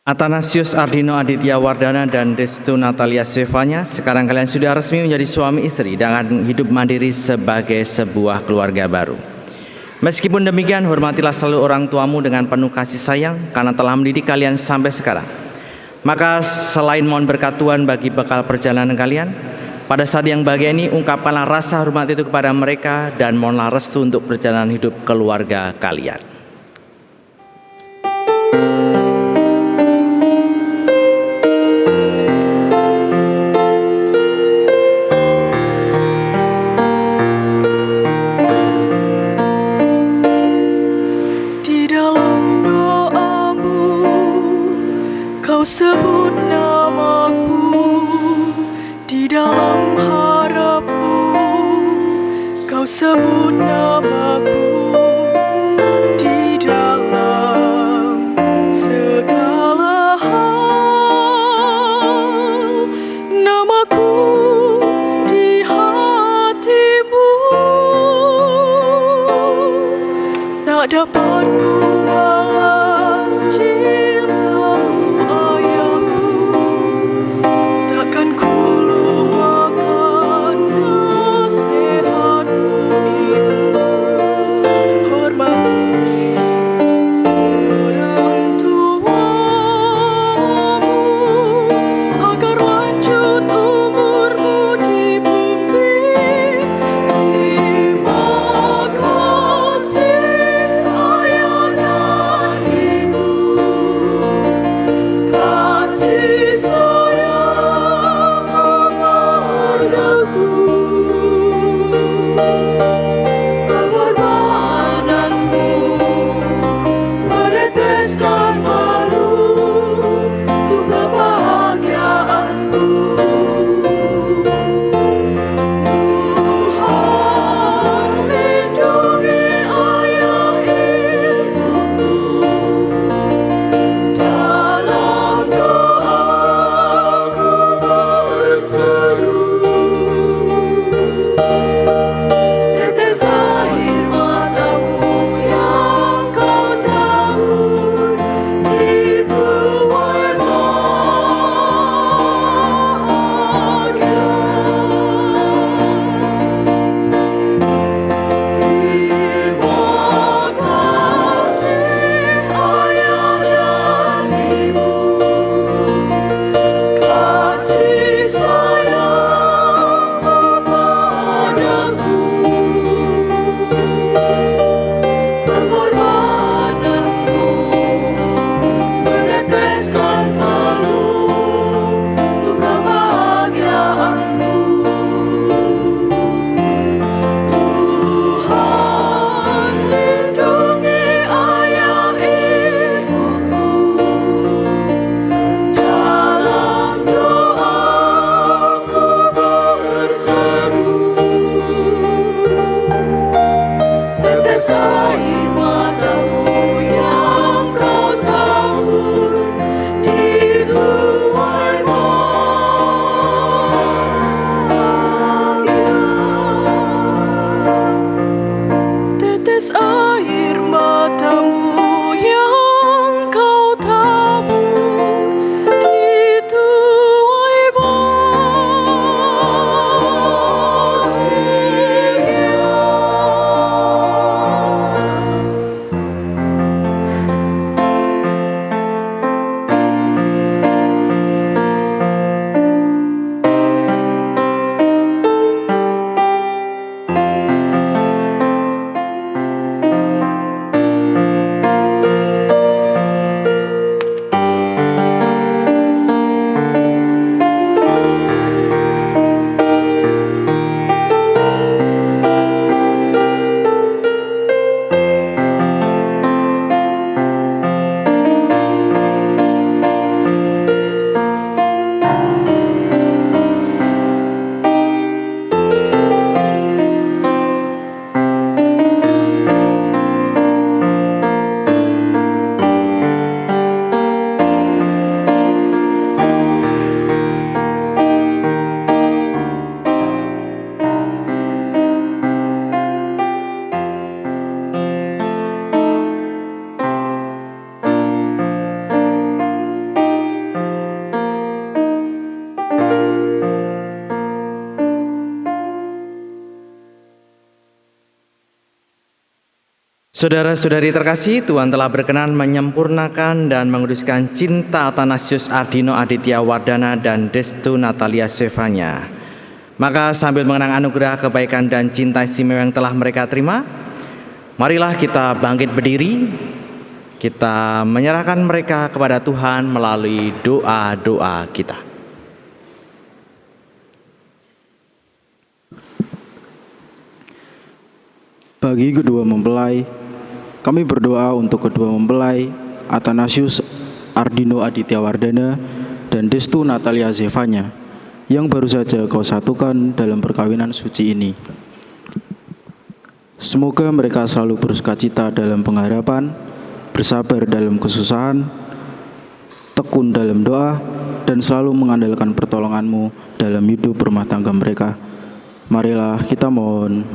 S1: Athanasius Ardino Aditya Wardana dan Destu Natalia Silvanya, sekarang kalian sudah resmi menjadi suami istri dan akan hidup mandiri sebagai sebuah keluarga baru. Meskipun demikian, hormatilah selalu orang tuamu dengan penuh kasih sayang karena telah mendidik kalian sampai sekarang. Maka selain mohon berkat Tuhan bagi bekal perjalanan kalian, pada saat yang bahagia ini ungkapkanlah rasa hormat itu kepada mereka dan mohonlah restu untuk perjalanan hidup keluarga kalian.
S4: Sebut namaku di dalam harapmu, kau sebut namaku di dalam segala hal, namaku di hatimu tak dapat ku balas cintamu. Tetes air matamu yang kau tabur di tuai bahagia. Tetes air matamu yang kau tabur di tuai bahagia.
S1: Saudara-saudari terkasih, Tuhan telah berkenan menyempurnakan dan menguduskan cinta Athanasius Ardino Aditya Wardana dan Destu Natalia Zefanya. Maka sambil mengenang anugerah, kebaikan dan cinta istimewa yang telah mereka terima, marilah kita bangkit berdiri, kita menyerahkan mereka kepada Tuhan melalui doa-doa kita.
S6: Bagi kedua mempelai, kami berdoa untuk kedua mempelai Athanasius Ardino Aditya Wardana dan Destu Natalia Zefanya yang baru saja kau satukan dalam perkawinan suci ini. Semoga mereka selalu bersukacita dalam pengharapan, bersabar dalam kesusahan, tekun dalam doa, dan selalu mengandalkan pertolongan-Mu dalam hidup rumah tangga mereka. Marilah kita mohon,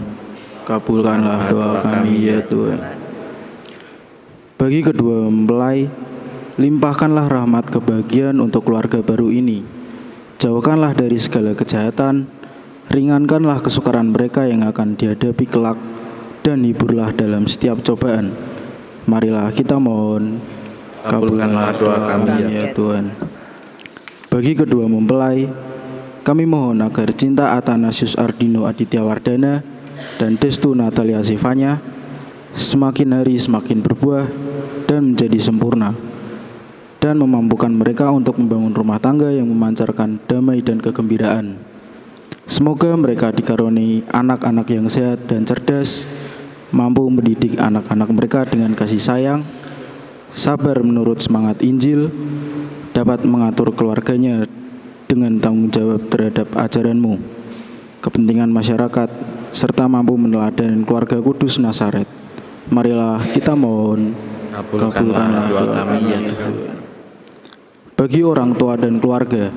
S6: kabulkanlah doa kami ya Tuhan. Bagi kedua mempelai, limpahkanlah rahmat kebahagiaan untuk keluarga baru ini. Jauhkanlah dari segala kejahatan, ringankanlah kesukaran mereka yang akan dihadapi kelak, dan hiburlah dalam setiap cobaan. Marilah kita mohon, kabulkanlah doa kami ya Tuhan. Bagi kedua mempelai, kami mohon agar cinta Athanasius Ardino Aditya Wardana dan Destu Natalia Zefanya semakin hari semakin berbuah dan menjadi sempurna, dan memampukan mereka untuk membangun rumah tangga yang memancarkan damai dan kegembiraan. Semoga mereka dikaruniai anak-anak yang sehat dan cerdas, mampu mendidik anak-anak mereka dengan kasih sayang, sabar menurut semangat Injil, dapat mengatur keluarganya dengan tanggung jawab terhadap ajaran-Mu, kepentingan masyarakat, serta mampu meneladani keluarga kudus Nazaret. Marilah kita mohon, kabulkanlah doa kami ya Tuhan. Bagi orang tua dan keluarga,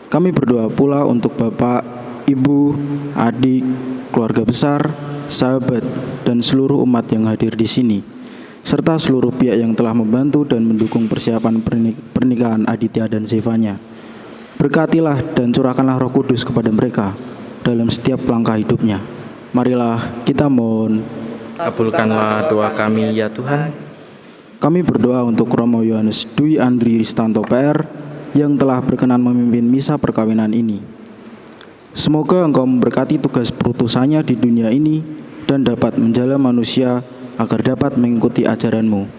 S6: kami berdoa pula untuk Bapak, Ibu, adik, keluarga besar, sahabat, dan seluruh umat yang hadir di sini, serta seluruh pihak yang telah membantu dan mendukung persiapan pernikahan Aditya dan Zefanya. Berkatilah dan curahkanlah Roh Kudus kepada mereka dalam setiap langkah hidupnya. Marilah kita mohon,
S1: Kabulkanlah doa kami ya Tuhan.
S6: Kami berdoa untuk Romo Yohanes Dwi Andri Ristanto PR yang telah berkenan memimpin misa perkawinan ini. Semoga Engkau memberkati tugas perutusannya di dunia ini dan dapat menjala manusia agar dapat mengikuti ajaran-Mu.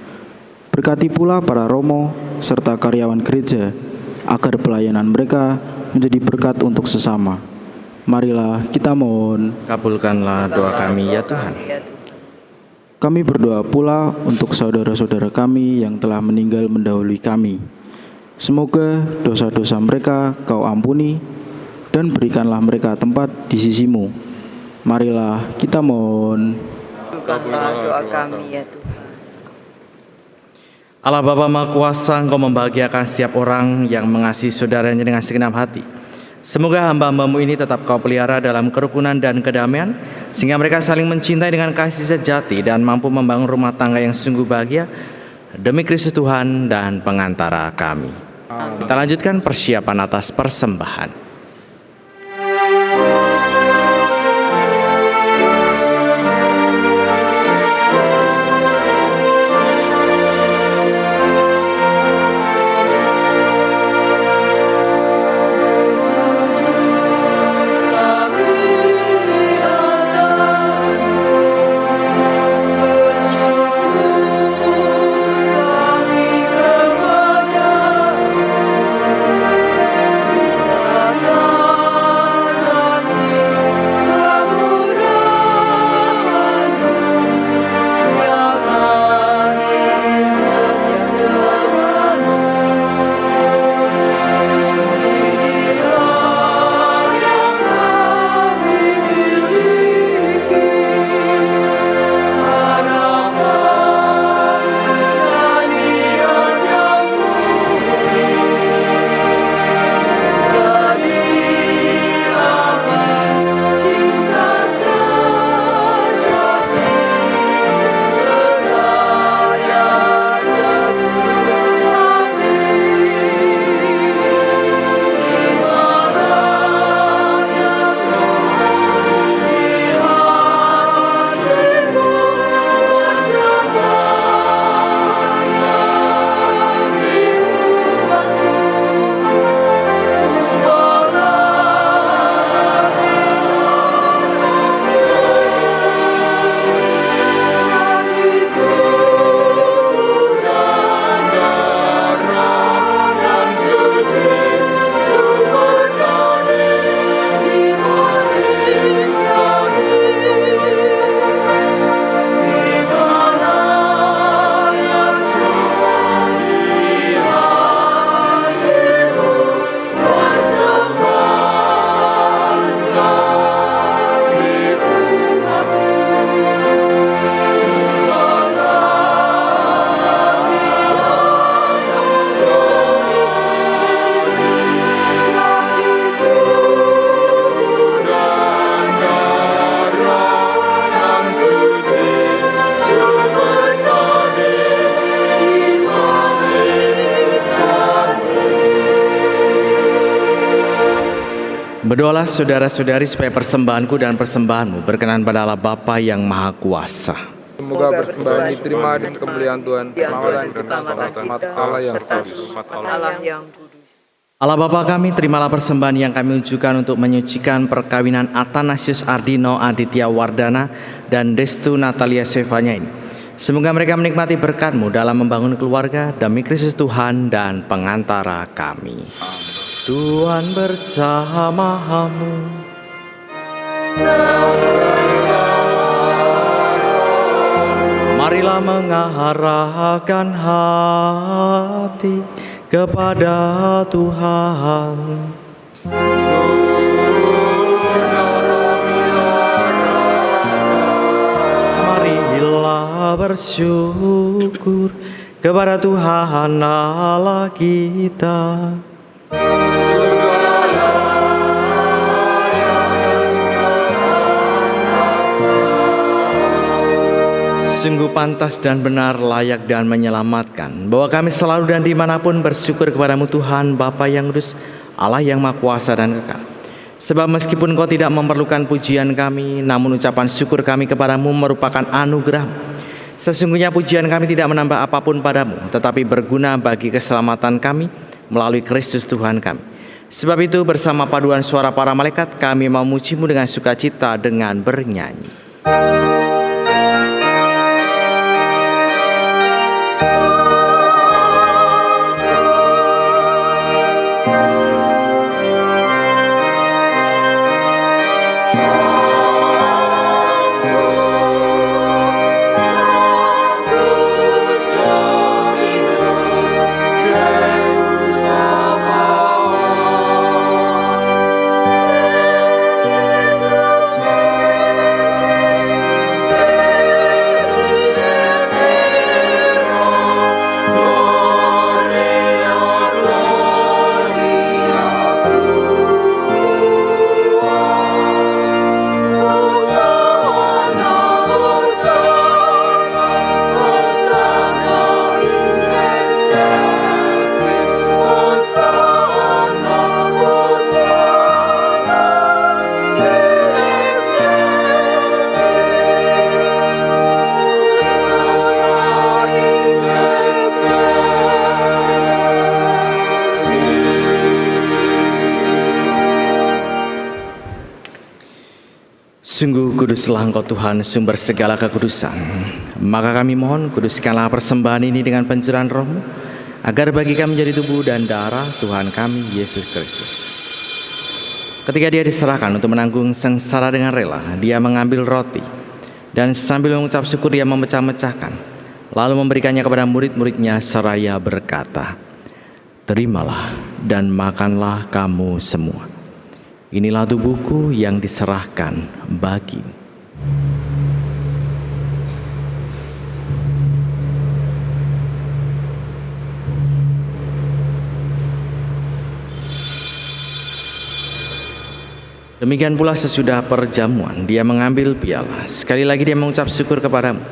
S6: Berkati pula para romo serta karyawan gereja agar pelayanan mereka menjadi berkat untuk sesama. Marilah kita mohon,
S1: Kabulkanlah doa kami ya Tuhan.
S6: Kami berdoa pula untuk saudara-saudara kami yang telah meninggal mendahului kami. Semoga dosa-dosa mereka Kau ampuni dan berikanlah mereka tempat di sisi-Mu. Marilah kita mohon,
S3: kabulkanlah doa kami ya Tuhan.
S1: Allah Bapa Maha Kuasa, Engkau membahagiakan setiap orang yang mengasihi saudaranya dengan segenap hati. Semoga hamba-hambamu ini tetap Kau pelihara dalam kerukunan dan kedamaian, sehingga mereka saling mencintai dengan kasih sejati dan mampu membangun rumah tangga yang sungguh bahagia, demi Kristus Tuhan dan pengantara kami. Kita lanjutkan persiapan atas persembahan. Berdoalah saudara-saudari supaya persembahanku dan persembahanmu berkenan pada Allah Bapa yang Maha Kuasa.
S5: Semoga persembahan diterima dan kemuliaan Tuhan, kemauan dan rahmat Allah yang kudus.
S3: Allah yang kudus.
S1: Allah Bapa kami, terimalah persembahan yang kami ujukan untuk menyucikan perkawinan Athanasius Ardino Aditya Wardana dan Destu Natalia Sevanya ini. Semoga mereka menikmati berkat-Mu dalam membangun keluarga demi Kristus Tuhan dan pengantara kami. Tuhan bersamamu. Marilah mengarahkan hati kepada Tuhan. Marilah bersyukur kepada Tuhan Allah kita. Sungguh pantas dan benar, layak dan menyelamatkan, bahwa kami selalu dan dimanapun bersyukur kepadamu Tuhan Bapa yang kudus, Allah yang Maha Kuasa dan kekal. Sebab meskipun Kau tidak memerlukan pujian kami, namun ucapan syukur kami kepadamu merupakan anugerah. Sesungguhnya pujian kami tidak menambah apapun padamu, tetapi berguna bagi keselamatan kami melalui Kristus Tuhan kami. Sebab itu bersama paduan suara para malaikat kami memuji-Mu dengan sukacita dengan bernyanyi. Sungguh kuduslah Engkau Tuhan, sumber segala kekudusan. Maka kami mohon, kuduskanlah persembahan ini dengan pencurahan Roh-Mu, agar bagi kami menjadi tubuh dan darah Tuhan kami, Yesus Kristus. Ketika dia diserahkan untuk menanggung sengsara dengan rela, dia mengambil roti, dan sambil mengucap syukur dia memecah-mecahkan, lalu memberikannya kepada murid-muridnya seraya berkata, "Terimalah dan makanlah kamu semua. Inilah tubuhku yang diserahkan bagimu." Demikian pula sesudah perjamuan, dia mengambil piala. Sekali lagi dia mengucap syukur kepadamu,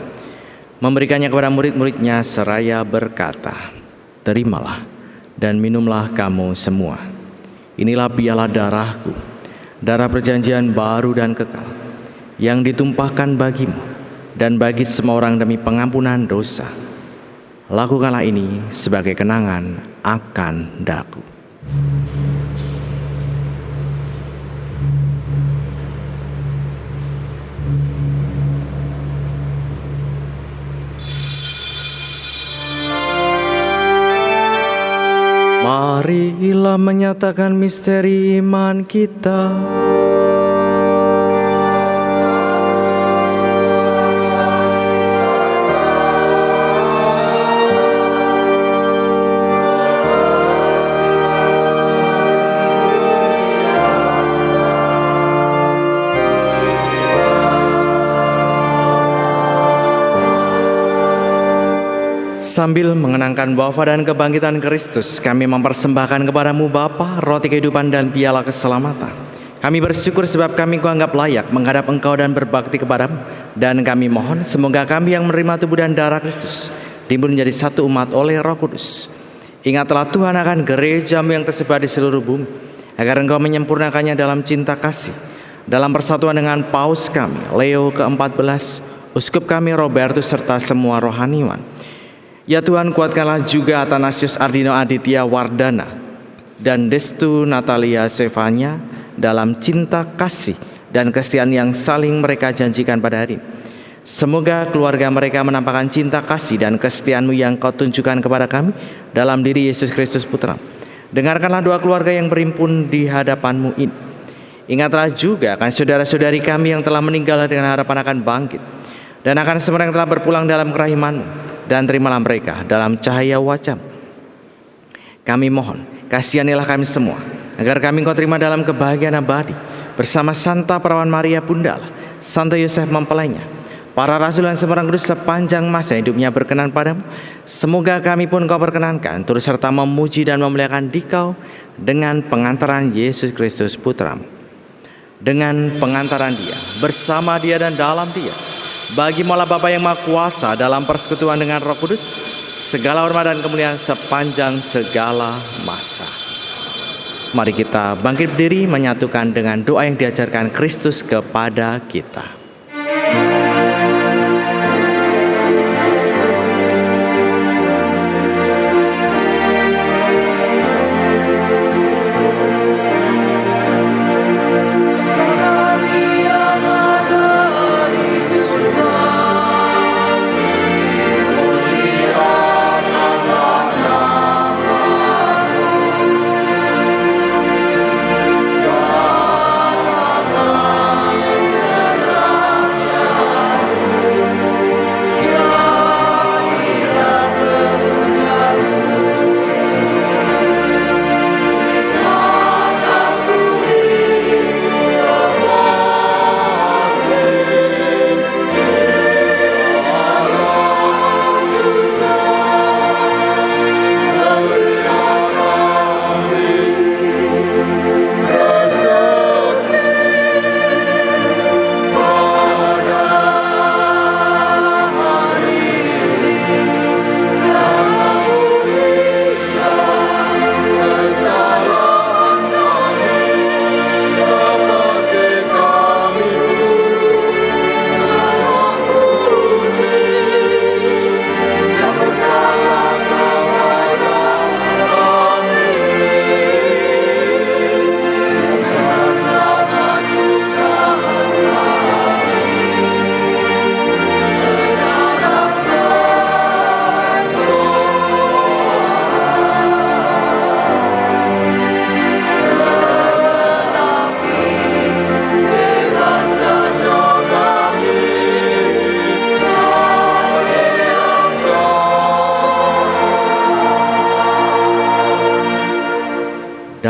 S1: memberikannya kepada murid-muridnya seraya berkata, "Terimalah dan minumlah kamu semua. Inilah piala darahku, darah perjanjian baru dan kekal, yang ditumpahkan bagimu dan bagi semua orang demi pengampunan dosa. Lakukanlah ini sebagai kenangan akan daku." Marilah menyatakan misteri iman kita. Sambil mengenangkan wafat dan kebangkitan Kristus, kami mempersembahkan kepadamu Bapa, roti kehidupan dan piala keselamatan. Kami bersyukur sebab kami kuanggap layak menghadap Engkau dan berbakti kepadamu. Dan kami mohon semoga kami yang menerima tubuh dan darah Kristus timbul menjadi satu umat oleh Roh Kudus. Ingatlah Tuhan akan gerejamu yang tersebar di seluruh bumi, agar Engkau menyempurnakannya dalam cinta kasih, dalam persatuan dengan Paus kami, Leo ke-14, Uskup kami Robertus serta semua rohaniwan. Ya Tuhan, kuatkanlah juga Athanasius Ardino Aditya Wardana dan Destu Natalia Sevanya dalam cinta kasih dan kesetiaan yang saling mereka janjikan pada hari ini. Semoga keluarga mereka menampakkan cinta kasih dan kesetiaan-Mu yang Kau tunjukkan kepada kami dalam diri Yesus Kristus Putra. Dengarkanlah doa keluarga yang berhimpun di hadapan-Mu ini. Ingatlah juga akan saudara-saudari kami yang telah meninggal dengan harapan akan bangkit, dan akan semua yang telah berpulang dalam kerahiman-Mu. Dan terimalah mereka dalam cahaya wajah. Kami mohon, kasihanilah kami semua, agar kami Kau terima dalam kebahagiaan abadi, bersama Santa Perawan Maria Bunda Allah, Santo Yosef mempelainya, para rasul dan semua orang kudus sepanjang masa hidupnya berkenan padamu. Semoga kami pun Kau perkenankan turut serta memuji dan memuliakan Dikau dengan pengantaran Yesus Kristus Putra-Mu. Dengan pengantaran Dia, bersama Dia dan dalam Dia, bagi Mola Bapa yang Maha Kuasa dalam persekutuan dengan Roh Kudus, segala hormat dan kemuliaan sepanjang segala masa. Mari kita bangkit berdiri menyatukan dengan doa yang diajarkan Kristus kepada kita.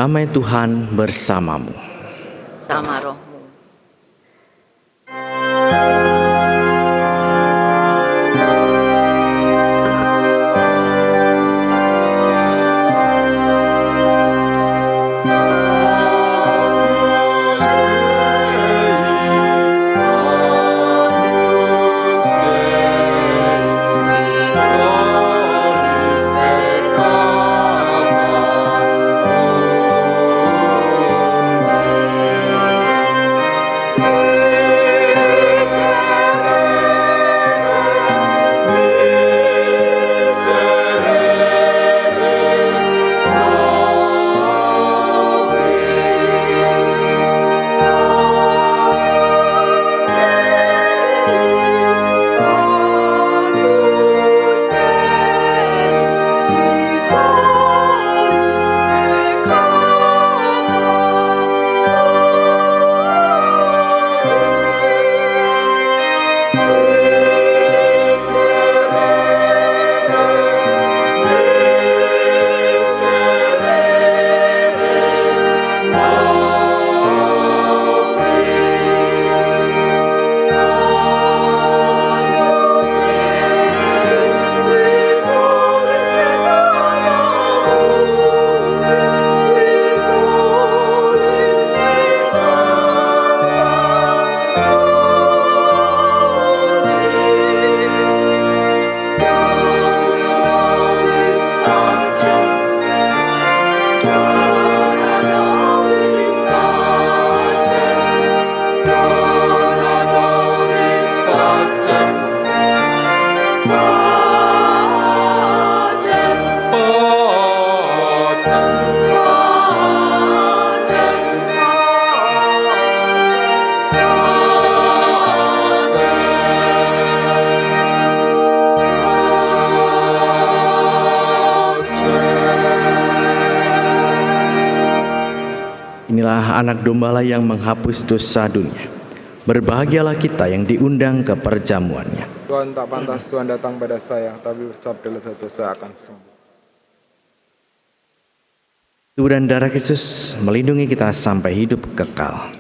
S1: Damai Tuhan bersamamu.
S3: Sama rohmu.
S1: Inilah anak dombala yang menghapus dosa dunia. Berbahagialah kita yang diundang ke perjamuannya.
S5: Tuhan tak pantas Tuhan datang pada saya, tapi bersabdalah saja saya akan sembuh.
S1: Tubuh dan darah Kristus melindungi kita sampai hidup kekal.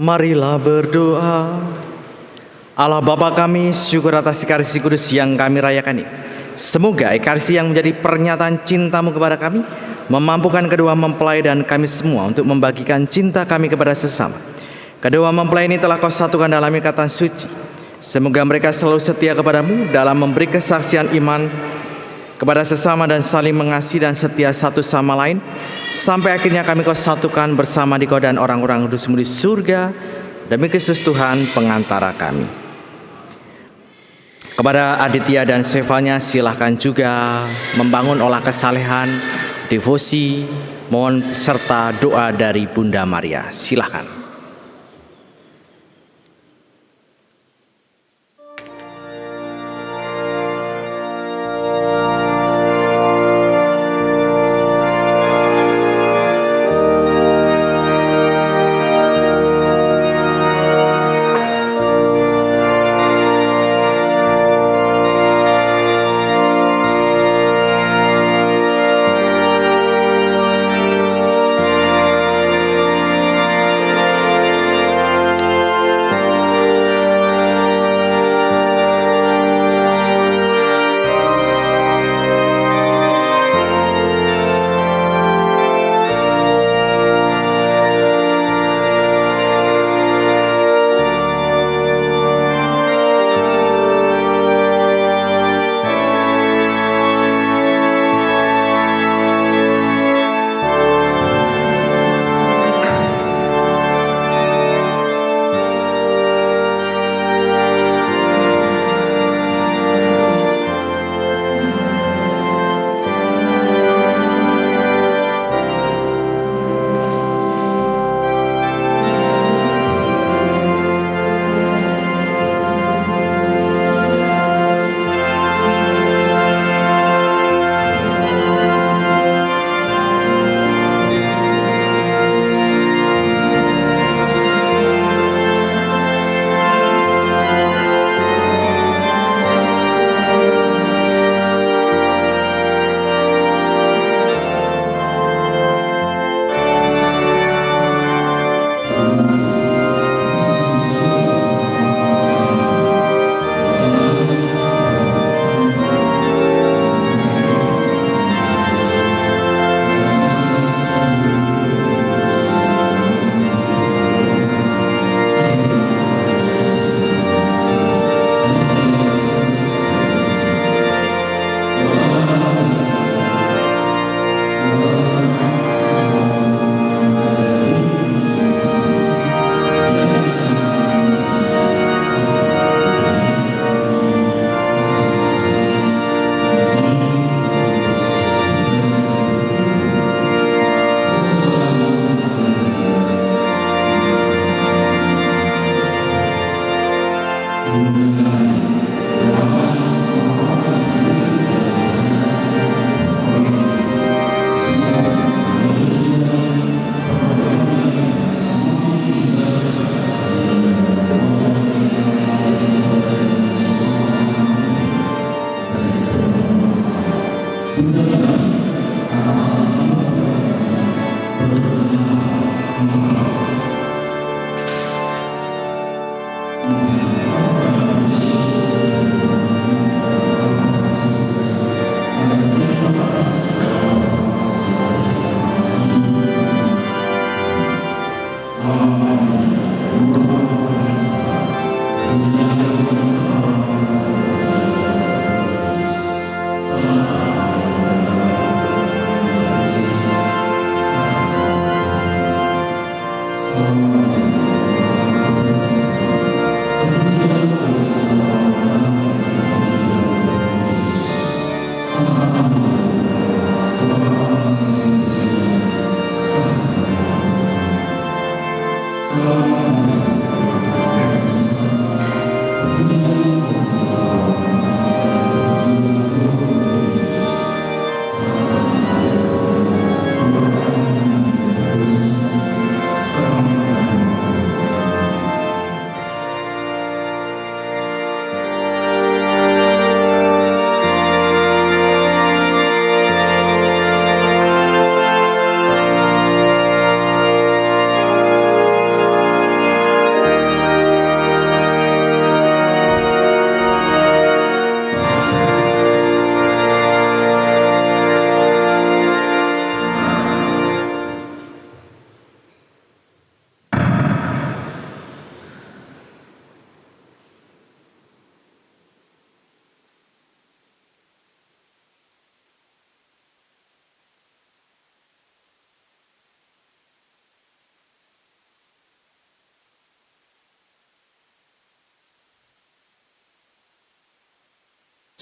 S1: Marilah berdoa. Allah Bapa kami, syukur atas Ekaristi Kudus yang kami rayakan ini. Semoga Ekaristi yang menjadi pernyataan cinta-Mu kepada kami memampukan kedua mempelai dan kami semua untuk membagikan cinta kami kepada sesama. Kedua mempelai ini telah Kau satukan dalam ikatan suci. Semoga mereka selalu setia kepada-Mu dalam memberi kesaksian iman kepada sesama dan saling mengasihi dan setia satu sama lain, sampai akhirnya kami Kau satukan bersama di Kau dan orang-orang kudus-Mu di surga, demi Kristus Tuhan pengantara kami. Kepada Aditya dan Sefanya silahkan juga membangun olah kesalehan, devosi, mohon serta doa dari Bunda Maria. Silahkan.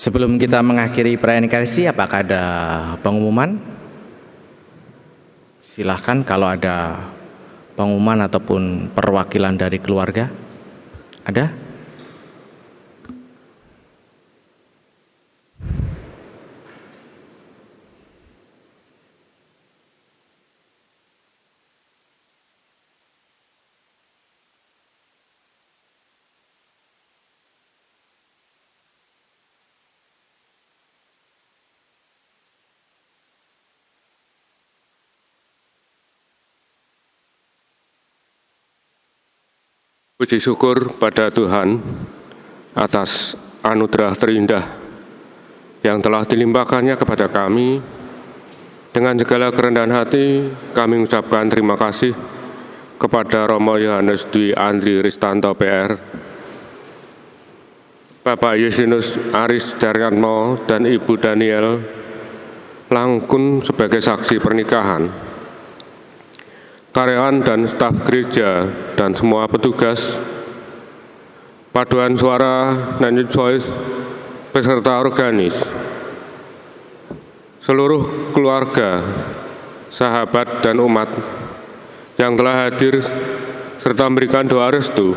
S1: Sebelum kita mengakhiri perayaan Ekaristi, apakah ada pengumuman? Silahkan kalau ada pengumuman ataupun perwakilan dari keluarga. Ada?
S7: Puji syukur pada Tuhan atas anugerah terindah yang telah dilimpahkannya kepada kami. Dengan segala kerendahan hati, kami mengucapkan terima kasih kepada Romo Yohanes Dwi Andri Ristanto PR, Bapak Yesinus Aris Daryatmo dan Ibu Daniel Langkun sebagai saksi pernikahan, karyawan dan staf gereja dan semua petugas, paduan suara Nanit Voice beserta organis, seluruh keluarga, sahabat dan umat yang telah hadir serta memberikan doa restu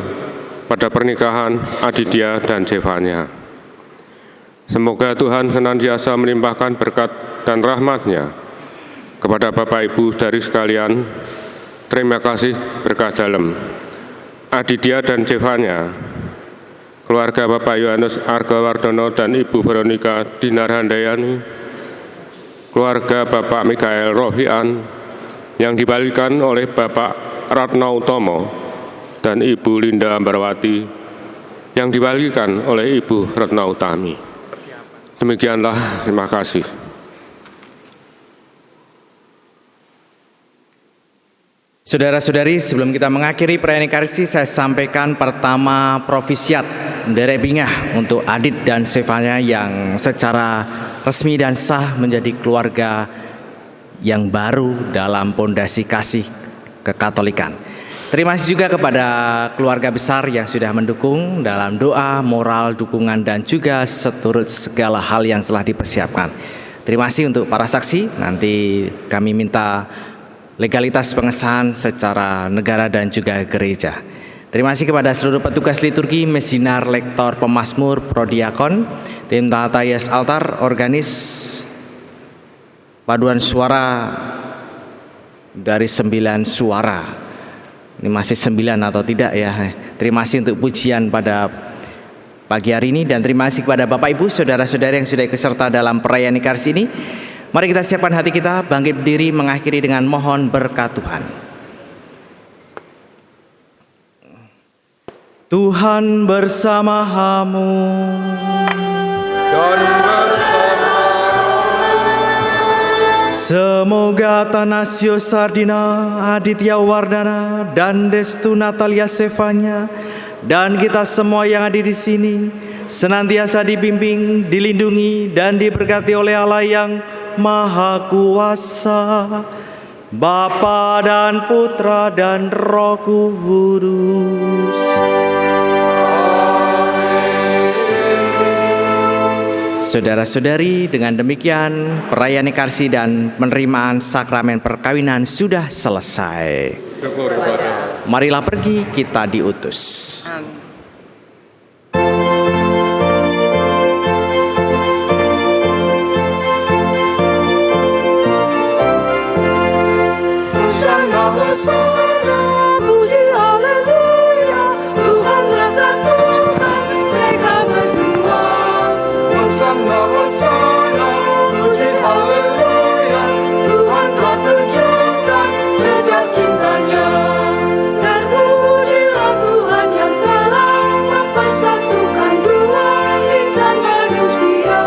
S7: pada pernikahan Aditya dan Zefania. Semoga Tuhan senantiasa melimpahkan berkat dan rahmat-Nya kepada Bapak Ibu saudari sekalian. Terima kasih berkah dalam Aditya dan Zefania, keluarga Bapak Yohanes Argawardono dan Ibu Veronika Dinar Handayani, keluarga Bapak Mikael Rohian yang dibalikan oleh Bapak Ratna Utomo dan Ibu Linda Ambarwati yang dibalikan oleh Ibu Ratna Utami. Demikianlah, terima kasih.
S1: Saudara-saudari, sebelum kita mengakhiri perayaan Ekaristi, saya sampaikan pertama Provisiat Derek Bingah untuk Adit dan Zefania yang secara resmi dan sah menjadi keluarga yang baru dalam pondasi kasih kekatolikan. Terima kasih juga kepada keluarga besar yang sudah mendukung dalam doa, moral, dukungan, dan juga seturut segala hal yang telah dipersiapkan. Terima kasih untuk para saksi. Nanti kami minta legalitas pengesahan secara negara dan juga gereja. Terima kasih kepada seluruh petugas liturgi, mesinar, lektor, pemazmur, prodiakon, tim tata hias altar, organis, paduan suara dari 9 suara. Ini masih 9 atau tidak ya? Terima kasih untuk pujian pada pagi hari ini, dan terima kasih kepada Bapak Ibu, saudara-saudari yang sudah ikut serta dalam perayaan Ekaristi ini. Mari kita siapkan hati kita, bangkit berdiri, mengakhiri dengan mohon berkat Tuhan. Tuhan bersamamu
S5: Dan bersama
S1: semoga Tanasio Sardina, Aditya Wardana, dan Destu Natalia Zefania, dan kita semua yang ada di sini senantiasa dibimbing, dilindungi, dan diberkati oleh Allah yang Maha Kuasa, Bapa dan Putra dan Roh Kudus. Saudara-saudari, dengan demikian perayaan Ekaristi dan penerimaan sakramen perkawinan sudah selesai. Marilah pergi, kita diutus.
S3: Amin.
S4: Hosana, puji haleluya, Tuhanlah satukan mereka berdua.
S5: Hosana, Hosana, puji haleluya,
S4: Tuhan telah tunjukkan jejak cintanya. Dan pujilah Tuhan yang telah mempersatukan dua insan manusia.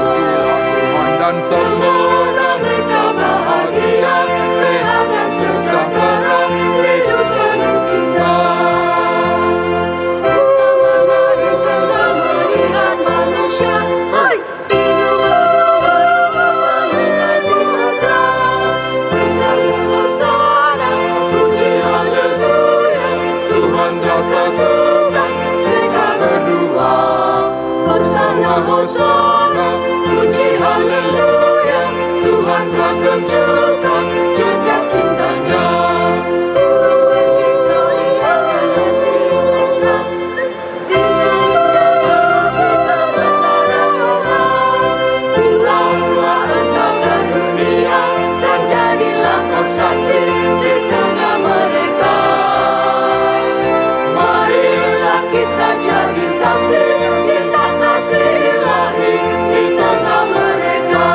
S5: Tuhan dan
S4: Semoga mereka bahagia, sehat dan sejahtera, hidup penuh cinta. Tuhan sedang melihat manusia, hai, hidup berkasih mesra. Hosana, Hosana, puji haleluya, Tuhan telah satukan mereka berdua. Hosana, Hosana. bersama. Puji haleluya, Tuhan telah tunjukkan jejak cintanya. Saksi di tengah mereka, marilah kita jadi saksi cinta kasih ilahi di tengah mereka.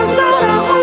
S4: Salam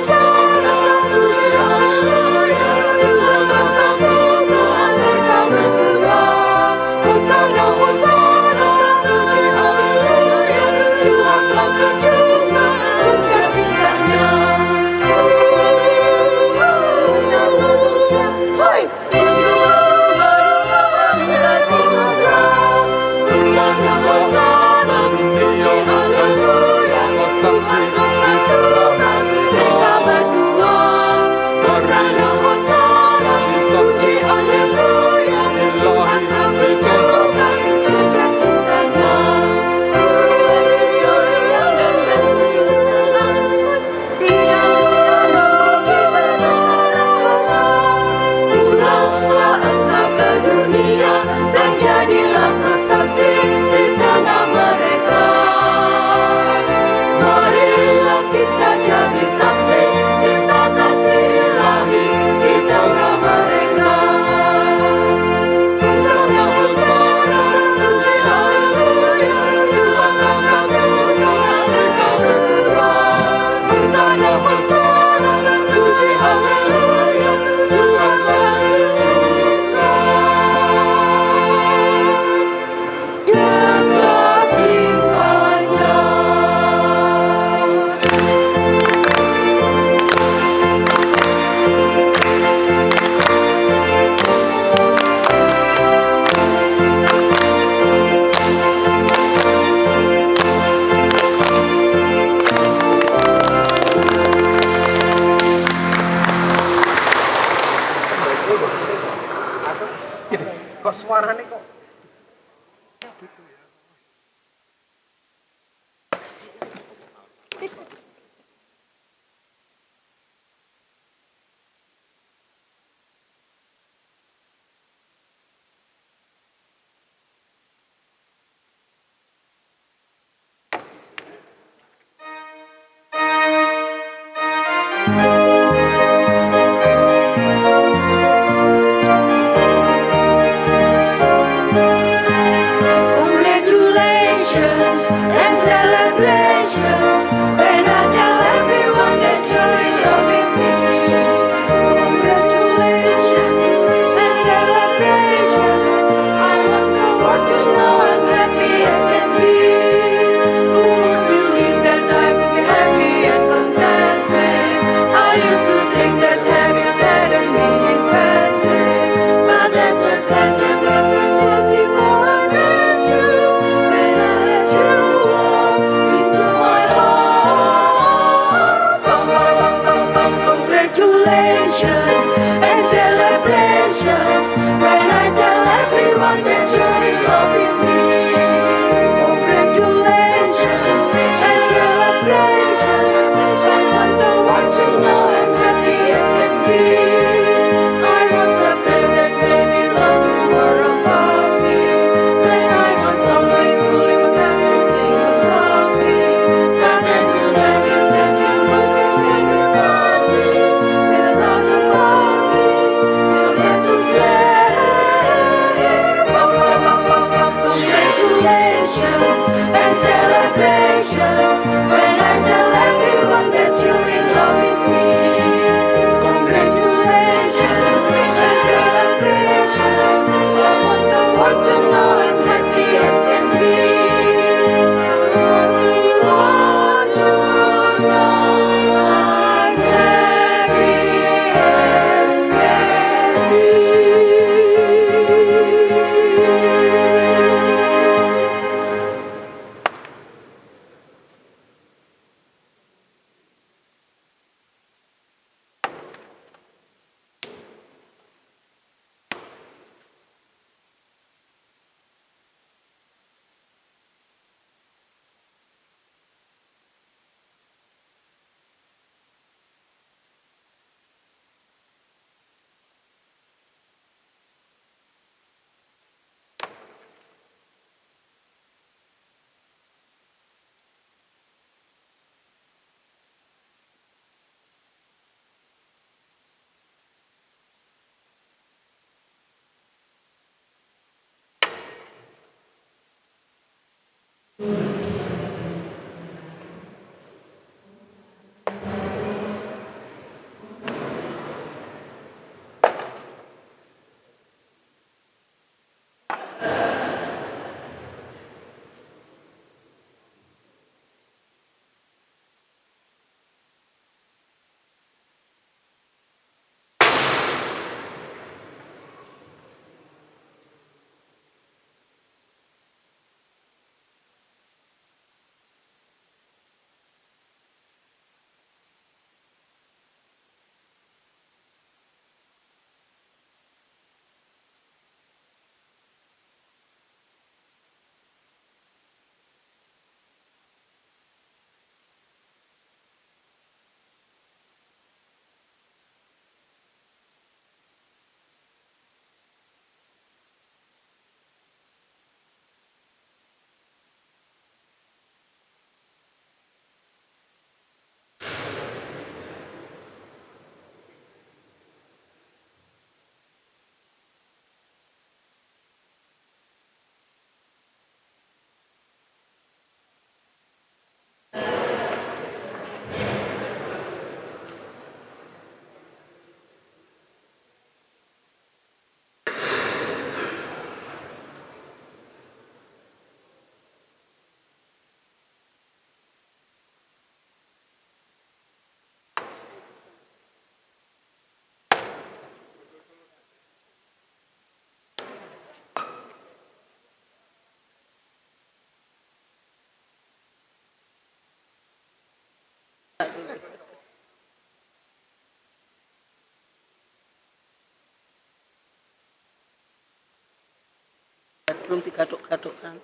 S3: Belum digaduk-gaduk kan.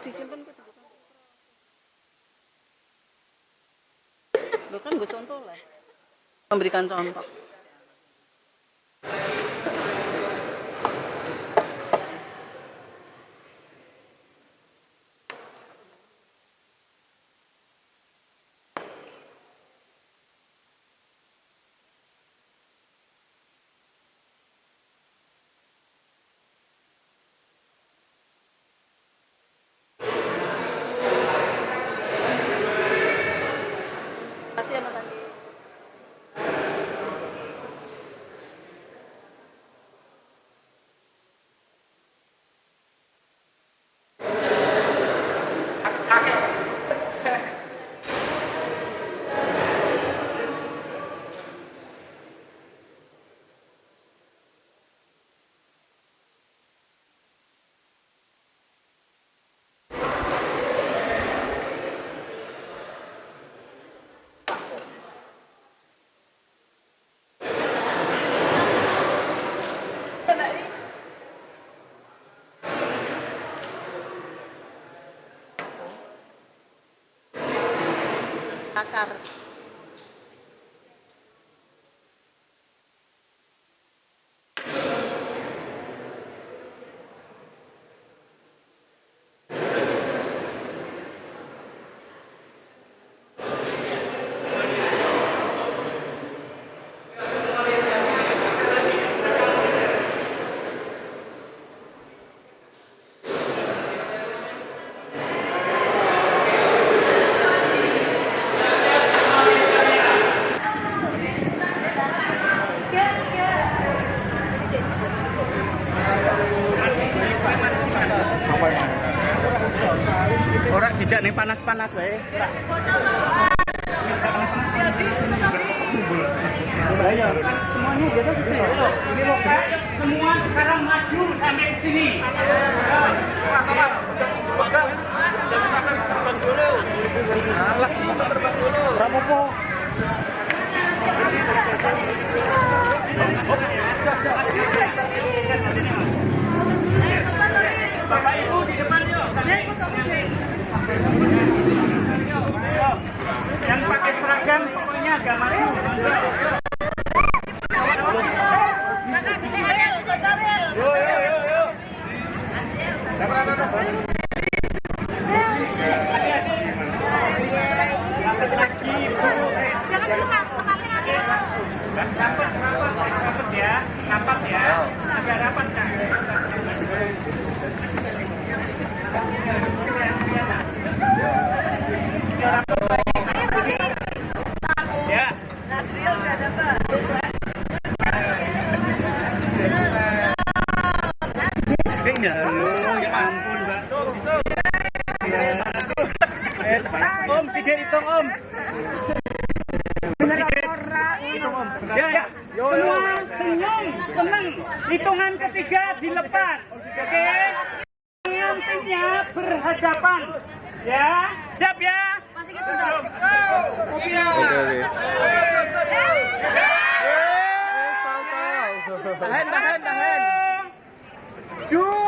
S3: Disimpan gitu. Lo kan gue contoh lah. Memberikan contoh. Kasih ya Mas Andi. Pasar.
S8: Orang dijak nih panas-panas wae. Ayo, kan semuanya gitu sih. Ini mau semua sekarang maju sampai ke sini. Sama-sama. Jangan sampai terbang dulu. Alah, sampai terbang dulu. Rapopo. Bapak Ibu di depan yuk. Yang pakai seragam pokoknya agak maju. Ya ampun, Mbak. Om, Sigit hitung, Om. Sigit. Hitung, Om. Ya. Semua senyum, senang. Hitungan ketiga dilepas. Oke? Pengantinnya berhadapan. Ya, siap ya?
S5: Oke.
S8: Tahan. 2